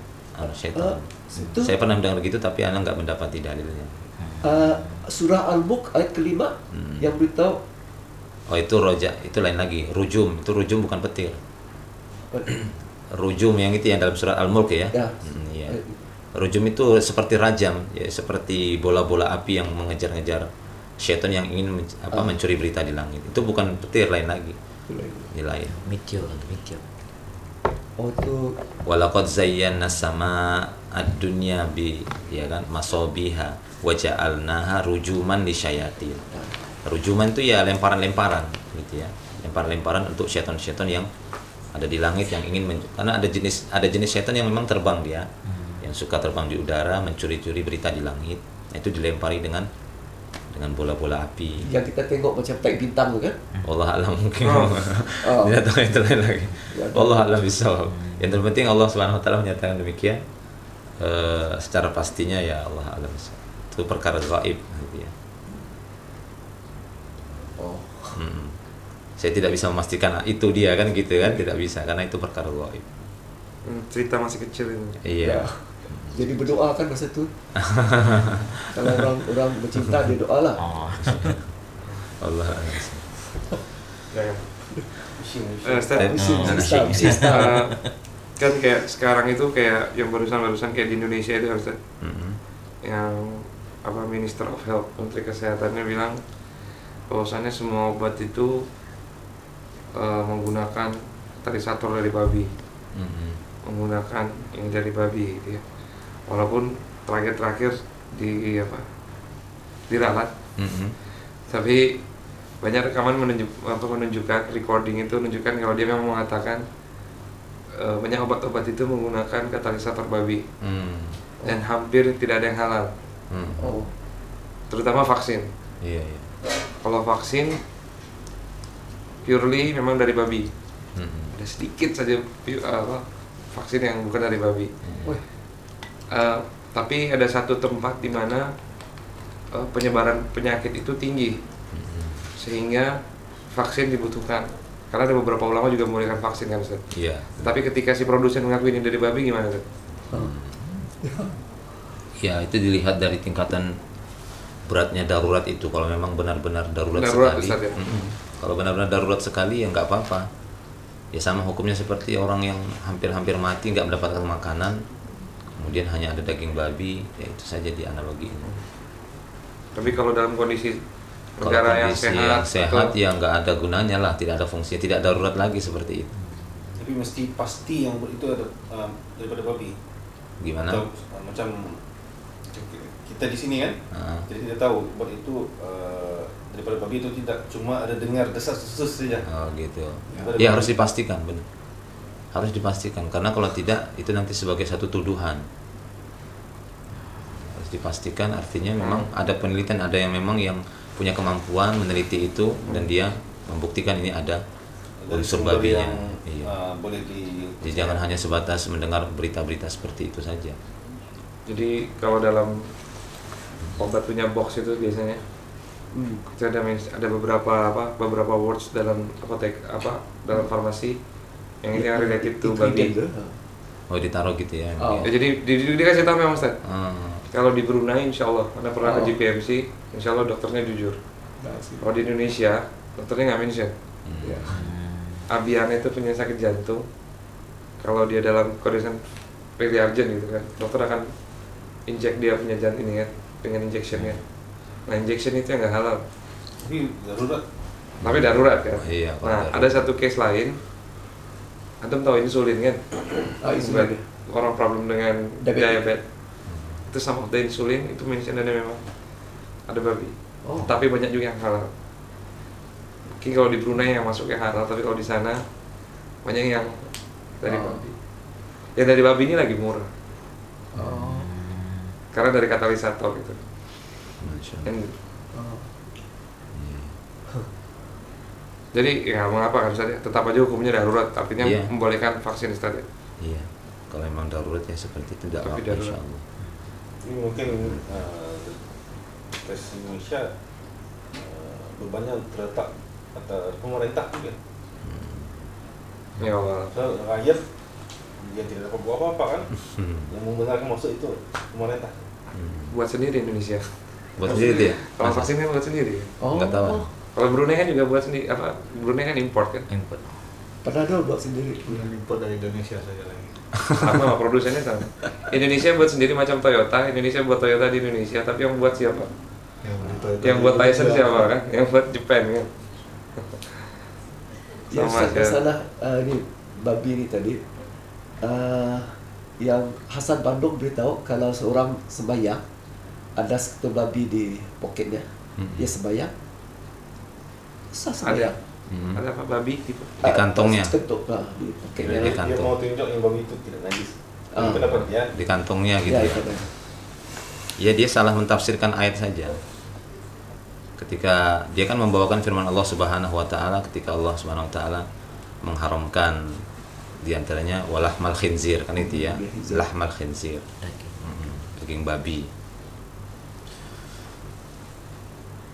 [SPEAKER 1] setan.
[SPEAKER 3] Itu
[SPEAKER 1] Saya pernah mendengar gitu, tapi Anda nggak mendapati dalilnya.
[SPEAKER 3] surah Al-Mulk ayat kelima yang beritahu
[SPEAKER 1] Oh, itu roja, itu lain lagi. Rujum, itu rujum bukan petir. Rujum yang itu yang dalam surat Al-Mulk ya.
[SPEAKER 3] Ya.
[SPEAKER 1] Iya. Rujum itu seperti rajam, ya, seperti bola-bola api yang mengejar-ngejar syaitan yang ingin mencuri berita di langit. Itu bukan petir, lain lagi. Ini lain.
[SPEAKER 6] Meteor.
[SPEAKER 3] Oh itu
[SPEAKER 1] Walaqad zayyana sama ad-dunya bi, ya kan, masabiha wa ja'alnaha rujuman lisyayatin. Rujuman itu ya lemparan-lemparan gitu ya. Lemparan-lemparan untuk syaitan-syaitan yang ada di langit yang ingin karena ada jenis syaitan yang memang terbang dia. Yang suka terbang di udara, mencuri-curi berita di langit. Itu dilempari dengan bola-bola api.
[SPEAKER 3] yang kita tengok macam tai bintang tu kan?
[SPEAKER 1] Allah alam mungkin.
[SPEAKER 3] Oh.
[SPEAKER 1] Tidak tahu itu lain lagi.
[SPEAKER 3] Ya,
[SPEAKER 1] Allah alam bisawab. Yang terpenting Allah Subhanahu wa taala menyatakan demikian. Secara pastinya ya Allah alam bisawab. Itu perkara gaib gitu ya.
[SPEAKER 3] Oh.
[SPEAKER 1] Saya tidak bisa memastikan itu dia kan gitu kan, tidak bisa karena itu perkara gaib.
[SPEAKER 4] Cerita masih kecil ini.
[SPEAKER 1] Iya.
[SPEAKER 3] Ya. Jadi berdoa kan masa tu. Kalau orang bercinta dia doa lah.
[SPEAKER 6] Oh.
[SPEAKER 1] Allah alam.
[SPEAKER 4] Ya.
[SPEAKER 5] Pusing.
[SPEAKER 4] Ustaz,
[SPEAKER 3] Mesti
[SPEAKER 4] kan kayak sekarang itu kayak yang barusan kayak di Indonesia itu harus yang apa Minister of Health, Menteri Kesehatannya bilang bahwasannya semua obat itu menggunakan katalisator dari babi, menggunakan yang dari babi gitu ya. Walaupun terakhir di apa diralat, tapi banyak rekaman menunjukkan recording itu menunjukkan kalau dia memang mengatakan banyak obat-obat itu menggunakan katalisator babi dan hampir tidak ada yang halal. Terutama vaksin.
[SPEAKER 1] Iya.
[SPEAKER 4] Kalau vaksin purely memang dari babi. Ada sedikit saja vaksin yang bukan dari babi. Tapi ada satu tempat di mana penyebaran penyakit itu tinggi, sehingga vaksin dibutuhkan. Karena ada beberapa ulama juga membolehkan vaksin kan Ustaz.
[SPEAKER 1] Iya.
[SPEAKER 4] Tapi ketika si produsen mengakui ini dari babi gimana Ustaz?
[SPEAKER 1] Ya, itu dilihat dari tingkatan beratnya darurat itu. Kalau memang benar-benar darurat sekali,
[SPEAKER 4] Ustaz, ya?
[SPEAKER 1] Kalau benar-benar darurat sekali ya nggak apa-apa. Ya sama hukumnya seperti orang yang hampir-hampir mati nggak mendapatkan makanan, kemudian hanya ada daging babi, ya itu saja dianalogiin.
[SPEAKER 4] Tapi kalau dalam kondisi
[SPEAKER 1] Kalau
[SPEAKER 4] negara yang
[SPEAKER 1] kondisi
[SPEAKER 4] sehat,
[SPEAKER 1] ya nggak ada gunanya lah, tidak ada fungsinya, tidak darurat lagi seperti itu.
[SPEAKER 5] Tapi mesti pasti yang itu ada daripada babi.
[SPEAKER 1] Gimana?
[SPEAKER 5] Atau, macam kita di sini kan, jadi kita tahu obat itu daripada babi itu tidak, cuma ada dengar desas-desus saja.
[SPEAKER 1] Oh gitu.
[SPEAKER 5] Daripada
[SPEAKER 1] Ya
[SPEAKER 5] babi.
[SPEAKER 1] harus dipastikan, benar. Harus dipastikan karena kalau tidak itu nanti sebagai satu tuduhan. Harus dipastikan artinya memang ada penelitian, ada yang memang yang punya kemampuan meneliti itu dan dia membuktikan ini ada
[SPEAKER 5] Dari
[SPEAKER 1] unsur
[SPEAKER 5] sumber
[SPEAKER 1] babinya.
[SPEAKER 5] yang
[SPEAKER 1] Iya.
[SPEAKER 5] boleh
[SPEAKER 1] Jadi jangan hanya sebatas mendengar berita-berita seperti itu saja.
[SPEAKER 4] jadi kalau dalam obat punya box itu biasanya itu ada beberapa words dalam apotek dalam farmasi yang ini yang related to babi.
[SPEAKER 1] Oh ditaruh gitu ya.
[SPEAKER 3] Oh.
[SPEAKER 4] Ya, jadi dikasih tahu memang Ustaz.
[SPEAKER 1] Ah,
[SPEAKER 4] Kalau di Brunei insya Allah, karena pernah ke
[SPEAKER 3] Oh.
[SPEAKER 4] GPMC, insya Allah dokternya jujur. Kalau di Indonesia, dokternya nggak mention.
[SPEAKER 3] Ya.
[SPEAKER 4] Abiana itu punya sakit jantung. Kalau dia dalam kondisi really urgent gitu kan, dokter akan injek dia punya jantung ini kan, dengan injectionnya. Nah injection itu yang nggak halal,
[SPEAKER 5] Tapi darurat.
[SPEAKER 4] tapi darurat kan.
[SPEAKER 1] Iya, kalau
[SPEAKER 4] Nah
[SPEAKER 1] darurat.
[SPEAKER 4] ada satu case lain, antum tahu insulin kan?
[SPEAKER 3] Insulin.
[SPEAKER 4] Orang problem dengan
[SPEAKER 3] Diabetes.
[SPEAKER 4] diabetes. Itu sama the insulin itu mentionnya memang ada babi.
[SPEAKER 3] Oh.
[SPEAKER 4] Tapi banyak juga yang halal. Mungkin kalau di Brunei yang masuk yang halal, tapi kalau di sana banyak yang dari
[SPEAKER 3] Oh.
[SPEAKER 4] babi. Yang dari babi ini lagi murah,
[SPEAKER 3] Oh.
[SPEAKER 4] karena dari katalisator gitu.
[SPEAKER 1] Masya Allah.
[SPEAKER 4] Yang-
[SPEAKER 3] Oh.
[SPEAKER 4] jadi ya mengapa kan Ustaz ya? Tetap aja hukumnya darurat, artinya
[SPEAKER 1] Iya.
[SPEAKER 4] membolehkan vaksin Ustaz ya.
[SPEAKER 1] Iya. Kalau memang darurat ya seperti itu tidak
[SPEAKER 4] Tapi
[SPEAKER 1] apa-apa
[SPEAKER 4] darurat.
[SPEAKER 1] insyaallah.
[SPEAKER 5] Ini mungkin tes Indonesia bebannya terletak atas pemerintah juga.
[SPEAKER 4] Ya Allah.
[SPEAKER 5] So, rakyat dia tidak dapat buat apa-apa kan? Yang membenarkan masuk itu pemerintah.
[SPEAKER 4] Buat sendiri Indonesia.
[SPEAKER 1] Buat sendiri itu ya?
[SPEAKER 4] Kalau
[SPEAKER 1] Masa?
[SPEAKER 4] vaksin kan buat sendiri.
[SPEAKER 3] Oh.
[SPEAKER 1] Nggak tahu.
[SPEAKER 4] Kalau Brunei kan juga buat sendiri. Brunei kan import kan.
[SPEAKER 6] Input.
[SPEAKER 3] Panadol buat sendiri.
[SPEAKER 2] Yang impor dari Indonesia saja lagi.
[SPEAKER 4] Sama produsennya sama. Indonesia buat sendiri macam Toyota. Indonesia buat Toyota di Indonesia. Tapi yang buat siapa? Yang buat Tyson siapa kan? Yang buat Japan kan?
[SPEAKER 3] Ya,
[SPEAKER 4] Sama aja.
[SPEAKER 3] masalah ini babi ini tadi, yang Hasan Bandung beritahu kalau seorang sembahyang ada satu babi di poketnya, dia sembahyang, sah sembahyang.
[SPEAKER 4] Ada apa babi gitu?
[SPEAKER 1] Di kantongnya.
[SPEAKER 3] Ketuk di poketnya.
[SPEAKER 1] Di
[SPEAKER 5] Dia
[SPEAKER 1] kantong.
[SPEAKER 5] mau tunjuk yang babi itu tidak najis.
[SPEAKER 3] Ah.
[SPEAKER 5] Pendapat dia.
[SPEAKER 1] Di kantongnya gitu
[SPEAKER 3] Ya,
[SPEAKER 1] ya.
[SPEAKER 3] itu kan.
[SPEAKER 1] Ya dia salah mentafsirkan ayat saja. Ketika dia kan membawakan firman Allah Subhanahu wa taala ketika Allah Subhanahu wa taala mengharamkan diantaranya walahmal khinzir kan itu ya.
[SPEAKER 3] Khinzir.
[SPEAKER 1] Lahmal khinzir. Daging babi.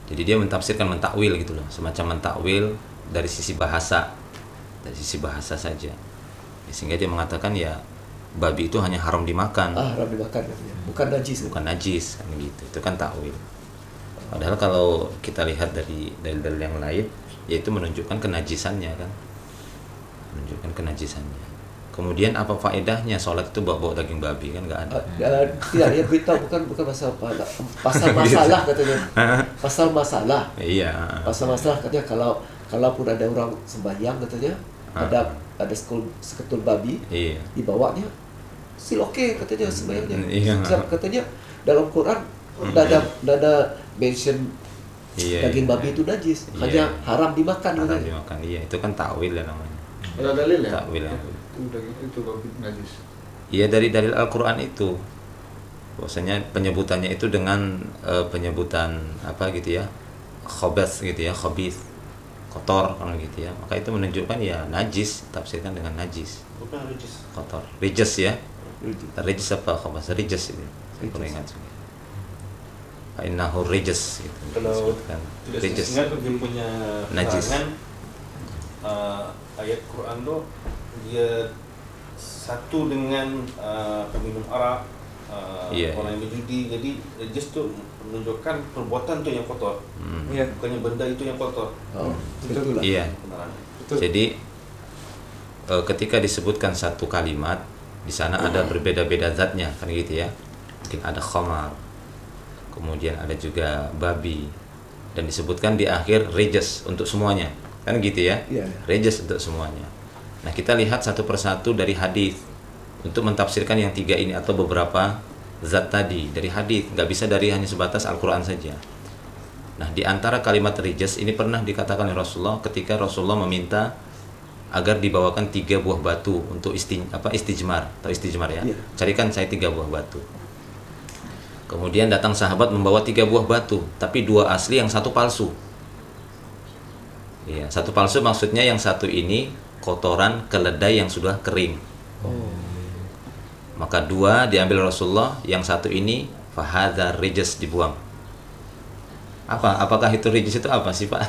[SPEAKER 1] Jadi dia mentafsirkan, mentakwil gitu loh, semacam mentakwil dari sisi bahasa. Dari sisi bahasa saja. Ya, sehingga dia mengatakan ya babi itu hanya haram dimakan.
[SPEAKER 3] Haram dimakan katanya. Bukan najis.
[SPEAKER 1] Bukan najis kan gitu, itu kan takwil. Padahal kalau kita lihat dari dalil-dalil yang lain, yaitu menunjukkan kenajisannya kan, menunjukkan kenajisannya. Kemudian apa faedahnya sholat itu bawa daging babi, kan nggak ada.
[SPEAKER 3] Tidak, dia beritahu bukan masalah pasal masalah katanya. Pasal masalah.
[SPEAKER 1] Iya.
[SPEAKER 3] Pasal masalah katanya kalaupun ada orang sembahyang katanya, ada seketul babi,
[SPEAKER 1] Iya.
[SPEAKER 3] dibawanya siloke katanya sembahyangnya.
[SPEAKER 1] Iya.
[SPEAKER 3] Sebab katanya dalam Quran tidak ada mention daging babi itu najis,
[SPEAKER 1] Iya.
[SPEAKER 3] hanya haram dimakan
[SPEAKER 1] Haram
[SPEAKER 3] katanya.
[SPEAKER 1] dimakan, iya. Itu kan takwil ya namanya.
[SPEAKER 2] Ada dalil ya?
[SPEAKER 1] Takwil ya.
[SPEAKER 2] Itu daging itu babi najis.
[SPEAKER 1] Iya, dari dalil Al-Quran itu. Bahwasanya penyebutannya itu dengan penyebutan apa gitu ya, khabas gitu ya, khabith, kotor kalau gitu ya. Maka itu menunjukkan ya najis, tafsirkan dengan najis,
[SPEAKER 5] Bukan rijis.
[SPEAKER 1] kotor. Rijis ya. Rijis apa khabas? Rijis itu. Saya kurang ingat juga. Innahu rijis gitu.
[SPEAKER 5] Kalau
[SPEAKER 1] Disebutkan.
[SPEAKER 5] tidak
[SPEAKER 1] Rijis.
[SPEAKER 5] ingat dia punya
[SPEAKER 1] Najis.
[SPEAKER 5] keterangan, ayat Quran tuh dia satu dengan peminum arak,
[SPEAKER 1] Iya,
[SPEAKER 5] orang yang berjudi. Jadi najis tuh menunjukkan perbuatan tuh yang kotor,
[SPEAKER 4] Iya.
[SPEAKER 5] bukannya benda itu yang kotor.
[SPEAKER 3] Oh, betul lah.
[SPEAKER 1] Iya.
[SPEAKER 5] Kebenarannya.
[SPEAKER 1] Jadi ketika disebutkan satu kalimat, di sana ada berbeda-beda zatnya, kan gitu ya. Mungkin ada khamar, kemudian ada juga babi, dan disebutkan di akhir rijis untuk semuanya, kan gitu ya.
[SPEAKER 3] Iya.
[SPEAKER 1] Rijis untuk semuanya. Nah, kita lihat satu persatu dari hadis untuk mentafsirkan yang tiga ini atau beberapa zat tadi dari hadis, nggak bisa dari hanya sebatas Al-Quran saja. Nah, di antara kalimat rijis ini pernah dikatakan oleh Rasulullah ketika Rasulullah meminta agar dibawakan 3 buah batu untuk istijmar atau istijmar ya.
[SPEAKER 3] Iya.
[SPEAKER 1] Carikan saya 3 buah batu. Kemudian datang sahabat membawa 3 buah batu, tapi 2 asli, yang 1 palsu. Iya, 1 palsu maksudnya yang 1 ini kotoran keledai yang sudah kering. Maka 2 diambil Rasulullah, yang 1 ini fahadha rijis, dibuang. Apakah itu rijis itu apa sih Pak?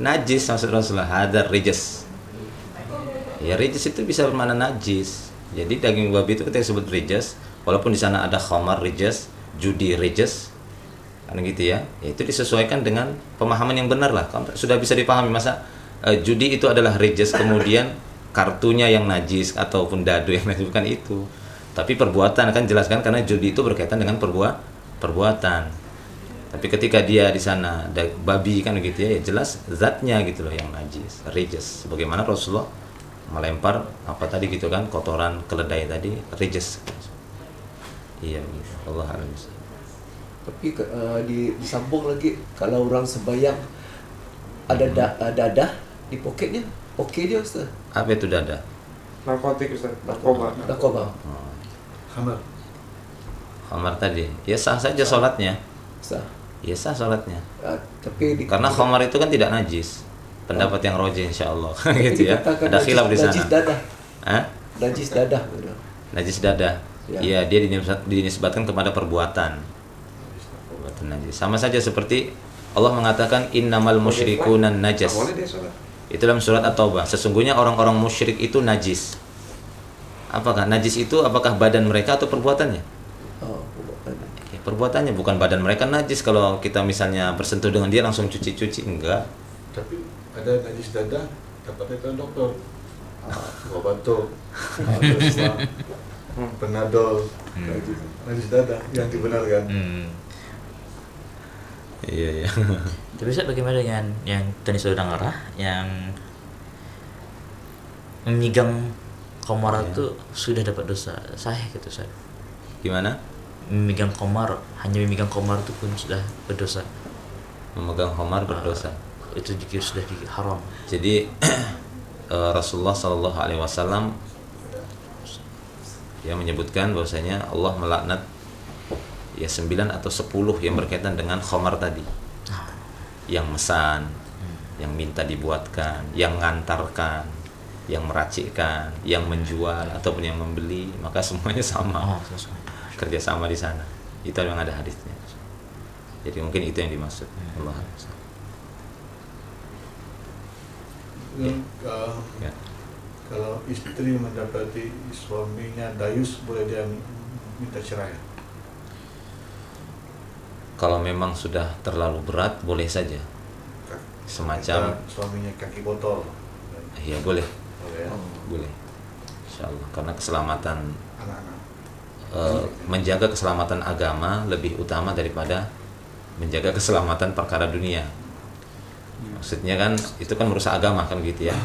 [SPEAKER 1] Najis maksud Rasulullah, hadar rijis. Ya, rijis itu bisa bermakna najis. Jadi daging babi itu kita sebut rijis, walaupun di sana ada khamar rijis, judi rijis, kan gitu ya. Ya, itu disesuaikan dengan pemahaman yang benar lah. Sudah bisa dipahami masa judi itu adalah rijis, kemudian kartunya yang najis ataupun dadu yang najis, bukan itu. Tapi perbuatan kan jelaskan, karena judi itu berkaitan dengan perbuatan. Tapi ketika dia di sana ada babi kan gitu ya, ya jelas zatnya gitu loh yang najis, rijis. Sebagaimana Rasulullah melempar apa tadi gitu kan, kotoran keledai tadi, rijis. Iya gitu. Allah a'lam.
[SPEAKER 3] Tapi disambung lagi, kalau orang sembahyang ada dadah di poketnya, oke dia Ustaz.
[SPEAKER 1] Apa itu dada?
[SPEAKER 4] Narkotik Ustaz, narkoba.
[SPEAKER 3] Narkoba.
[SPEAKER 2] Khamar.
[SPEAKER 1] Khamar tadi, ya sah saja sholatnya.
[SPEAKER 3] Sah.
[SPEAKER 1] Ya sah sholatnya.
[SPEAKER 3] Tapi
[SPEAKER 1] Karena khamar itu kan tidak najis. Pendapat yang rojih insyaallah gitu ya.
[SPEAKER 3] dikatakan
[SPEAKER 1] Ada khilaf di sana.
[SPEAKER 3] Najis dadah.
[SPEAKER 1] Hah?
[SPEAKER 3] Najis dadah. Gitu.
[SPEAKER 1] Najis dada.
[SPEAKER 3] Ya.
[SPEAKER 1] Iya, dia dinisbatkan kepada perbuatan. Perbuatan najis. Sama saja seperti Allah mengatakan innamal musyrikuna najas.
[SPEAKER 4] Boleh dia sholat.
[SPEAKER 1] Itu dalam surat At-Taubah. Sesungguhnya orang-orang musyrik itu najis. Apakah najis itu apakah badan mereka atau perbuatannya?
[SPEAKER 3] Oh, perbuatan.
[SPEAKER 1] Ya, perbuatannya, bukan badan mereka najis. Kalau kita misalnya bersentuh dengan dia langsung cuci-cuci, enggak.
[SPEAKER 2] Tapi ada najis dada, dapatnya ke dokter. Obato, terus Panadol, najis dada yang dibenarkan.
[SPEAKER 1] Iya, iya.
[SPEAKER 6] Tapi Ustaz, bagaimana dengan yang tadi sudah ngarah, yang memegang komar itu sudah dapat dosa sahih gitu Ustaz?
[SPEAKER 1] Gimana?
[SPEAKER 6] Memegang komar, hanya memegang komar itu pun sudah berdosa.
[SPEAKER 1] Memegang khamar berdosa.
[SPEAKER 6] Itu juga sudah haram.
[SPEAKER 1] Jadi Rasulullah Shallallahu Alaihi Wasallam yang menyebutkan bahwasanya Allah melaknat ya 9 atau 10 yang berkaitan dengan khamar tadi, yang mesan, yang minta dibuatkan, yang ngantarkan, yang meracikkan, yang menjual ataupun yang membeli, maka semuanya sama, kerjasama di sana. Itu memang ada hadisnya. Jadi mungkin itu yang dimaksud. Allah. Ya.
[SPEAKER 2] Kalau istri mendapati suaminya dayus, boleh dia minta cerai?
[SPEAKER 1] Kalau memang sudah terlalu berat, boleh saja. Semacam,
[SPEAKER 2] suaminya kaki botol.
[SPEAKER 1] iya boleh,
[SPEAKER 2] Boleh ya?
[SPEAKER 1] boleh. Insyaallah, karena keselamatan
[SPEAKER 2] anak-anak.
[SPEAKER 1] menjaga keselamatan agama lebih utama daripada menjaga keselamatan perkara dunia. Maksudnya kan itu kan merusak agama kan gitu ya.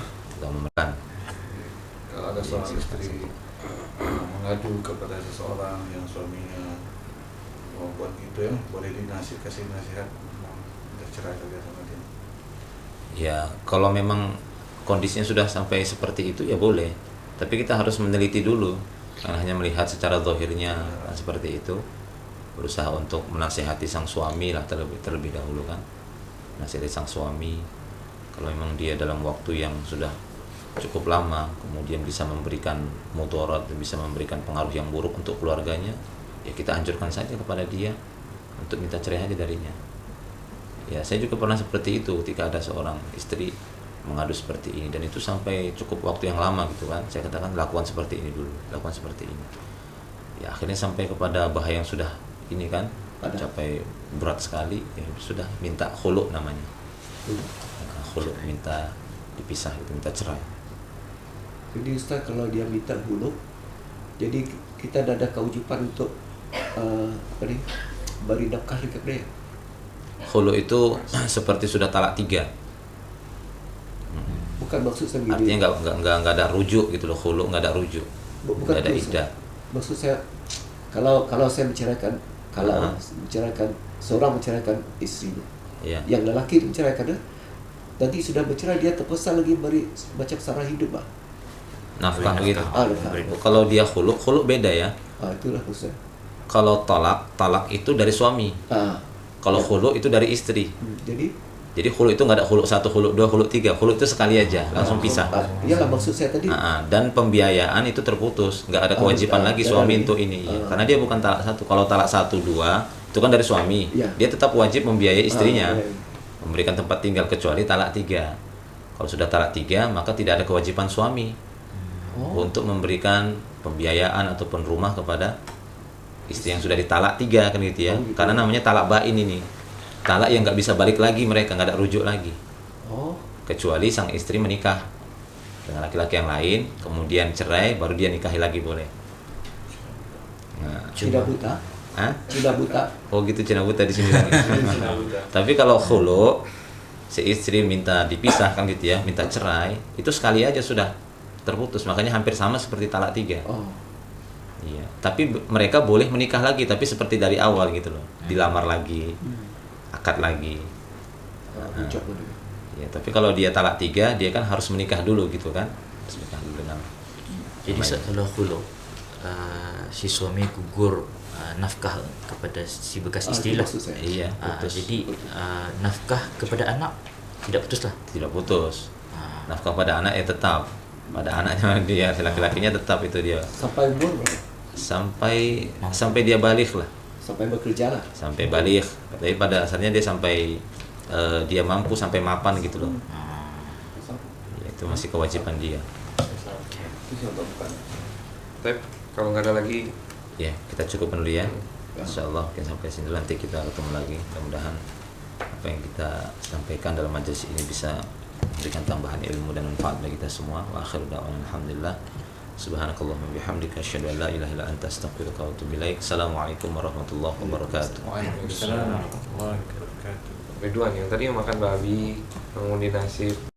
[SPEAKER 1] Agama kan.
[SPEAKER 2] Kalau ada seorang istri mengadu kepada seseorang yang suaminya membuat gitu ya, boleh kasih nasihat, udah cerai saja sama dia.
[SPEAKER 1] Ya, kalau memang kondisinya sudah sampai seperti itu ya boleh. Tapi kita harus meneliti dulu. Jangan hanya melihat secara zahirnya seperti itu. Berusaha untuk menasihati sang suami lah terlebih dahulu kan. Nasihati sang suami. Kalau memang dia dalam waktu yang sudah cukup lama kemudian bisa memberikan mudarat, bisa memberikan pengaruh yang buruk untuk keluarganya, ya kita anjurkan saja kepada dia untuk minta cerai aja darinya. Ya, saya juga pernah seperti itu ketika ada seorang istri mengadu seperti ini, dan itu sampai cukup waktu yang lama gitu kan. Saya katakan lakukan seperti ini dulu, lakukan seperti ini. Ya akhirnya sampai kepada bahaya yang sudah ini kan, mencapai berat sekali, ya sudah minta khulu namanya. Khulu, minta dipisah, minta cerai.
[SPEAKER 3] Jadi Ustaz, kalau dia minta khulu, jadi kita ada kewajiban untuk beri nafkah kepada dia.
[SPEAKER 1] Khulu itu seperti sudah talak 3.
[SPEAKER 3] Bukan maksud saya begini.
[SPEAKER 1] Artinya nggak ada rujuk gitu loh, khulu nggak ada rujuk,
[SPEAKER 3] Bukan
[SPEAKER 1] nggak ada
[SPEAKER 3] itu, Ustaz.
[SPEAKER 1] iddah.
[SPEAKER 3] Maksud saya kalau saya menceraikan, menceraikan seorang menceraikan istrinya,
[SPEAKER 1] Iya.
[SPEAKER 3] yang lelaki menceraikan dia, nanti sudah bercerai dia terpaksa lagi beri macam sarah hidup lah.
[SPEAKER 1] Nafkah
[SPEAKER 6] Beri
[SPEAKER 1] gitu.
[SPEAKER 6] nafkah.
[SPEAKER 3] Nafkah.
[SPEAKER 1] Kalau dia khulu beda ya.
[SPEAKER 3] Itulah Ustaz.
[SPEAKER 1] Kalau talak itu dari suami. Kalau khulu itu dari istri. Jadi khulu itu nggak ada khulu 1, khulu 2, khulu 3. Khulu itu sekali aja, langsung pisah.
[SPEAKER 3] Iyalah maksud saya tadi.
[SPEAKER 1] Dan pembiayaan itu terputus, nggak ada kewajiban lagi suami untuk ini. Ya. Karena dia bukan talak 1. Kalau talak 1, 2 itu kan dari suami.
[SPEAKER 3] Ya.
[SPEAKER 1] Dia tetap wajib membiayai istrinya,
[SPEAKER 3] Iya.
[SPEAKER 1] memberikan tempat tinggal, kecuali talak 3. Kalau sudah talak 3, maka tidak ada kewajiban suami untuk memberikan pembiayaan ataupun rumah kepada istri yang sudah ditalak 3 kan gitu ya. Karena namanya talak bain ini. Talak yang nggak bisa balik lagi, mereka nggak ada rujuk lagi. Kecuali sang istri menikah dengan laki-laki yang lain, kemudian cerai, baru dia nikahi lagi boleh. Nah,
[SPEAKER 3] Cina buta. Cina buta.
[SPEAKER 1] oh gitu, Cina buta di sini lagi. Tapi kalau khulu, si istri minta dipisah kan gitu ya, minta cerai, itu sekali aja sudah terputus. Makanya hampir sama seperti talak 3. Iya. Tapi mereka boleh menikah lagi, tapi seperti dari awal gitu loh, dilamar lagi, akad lagi. Ya, tapi kalau dia talak 3, dia kan harus menikah dulu gitu kan, harus menikah dulu dengan.
[SPEAKER 6] Jadi kalau khulu si suami gugur nafkah kepada si bekas istri lah.
[SPEAKER 1] Iya, putus.
[SPEAKER 6] Jadi nafkah kepada anak tidak putus lah.
[SPEAKER 1] Tidak putus. Nafkah pada anak ya tetap. Pada anaknya dia, laki-lakinya tetap itu dia.
[SPEAKER 3] Sampai umur berapa?
[SPEAKER 1] Sampai dia balik lah.
[SPEAKER 3] Sampai bekerja lah.
[SPEAKER 1] Sampai balik. Tapi pada asalnya dia sampai dia mampu sampai mapan gitu loh. Ya, itu masih kewajiban dia.
[SPEAKER 4] Tapi kalau nggak ada lagi,
[SPEAKER 1] Ya, kita cukupkan dulu ya. Insyaallah mungkin sampai sini dulu, nanti kita ketemu lagi. Mudah-mudahan apa yang kita sampaikan dalam majelis ini bisa memberikan tambahan ilmu dan manfaat bagi kita semua. Wa akhiru da'wana alhamdulillah. Subhanakallahumma bihamdika asyhadu an la ilaha illa anta astaghfiruka wa atubu ilaik. Assalamualaikum warahmatullahi wabarakatuh.
[SPEAKER 2] Waalaikumsalam warahmatullahi wabarakatuh.
[SPEAKER 4] Ridwan yang tadi yang makan babi, mengundi nasib,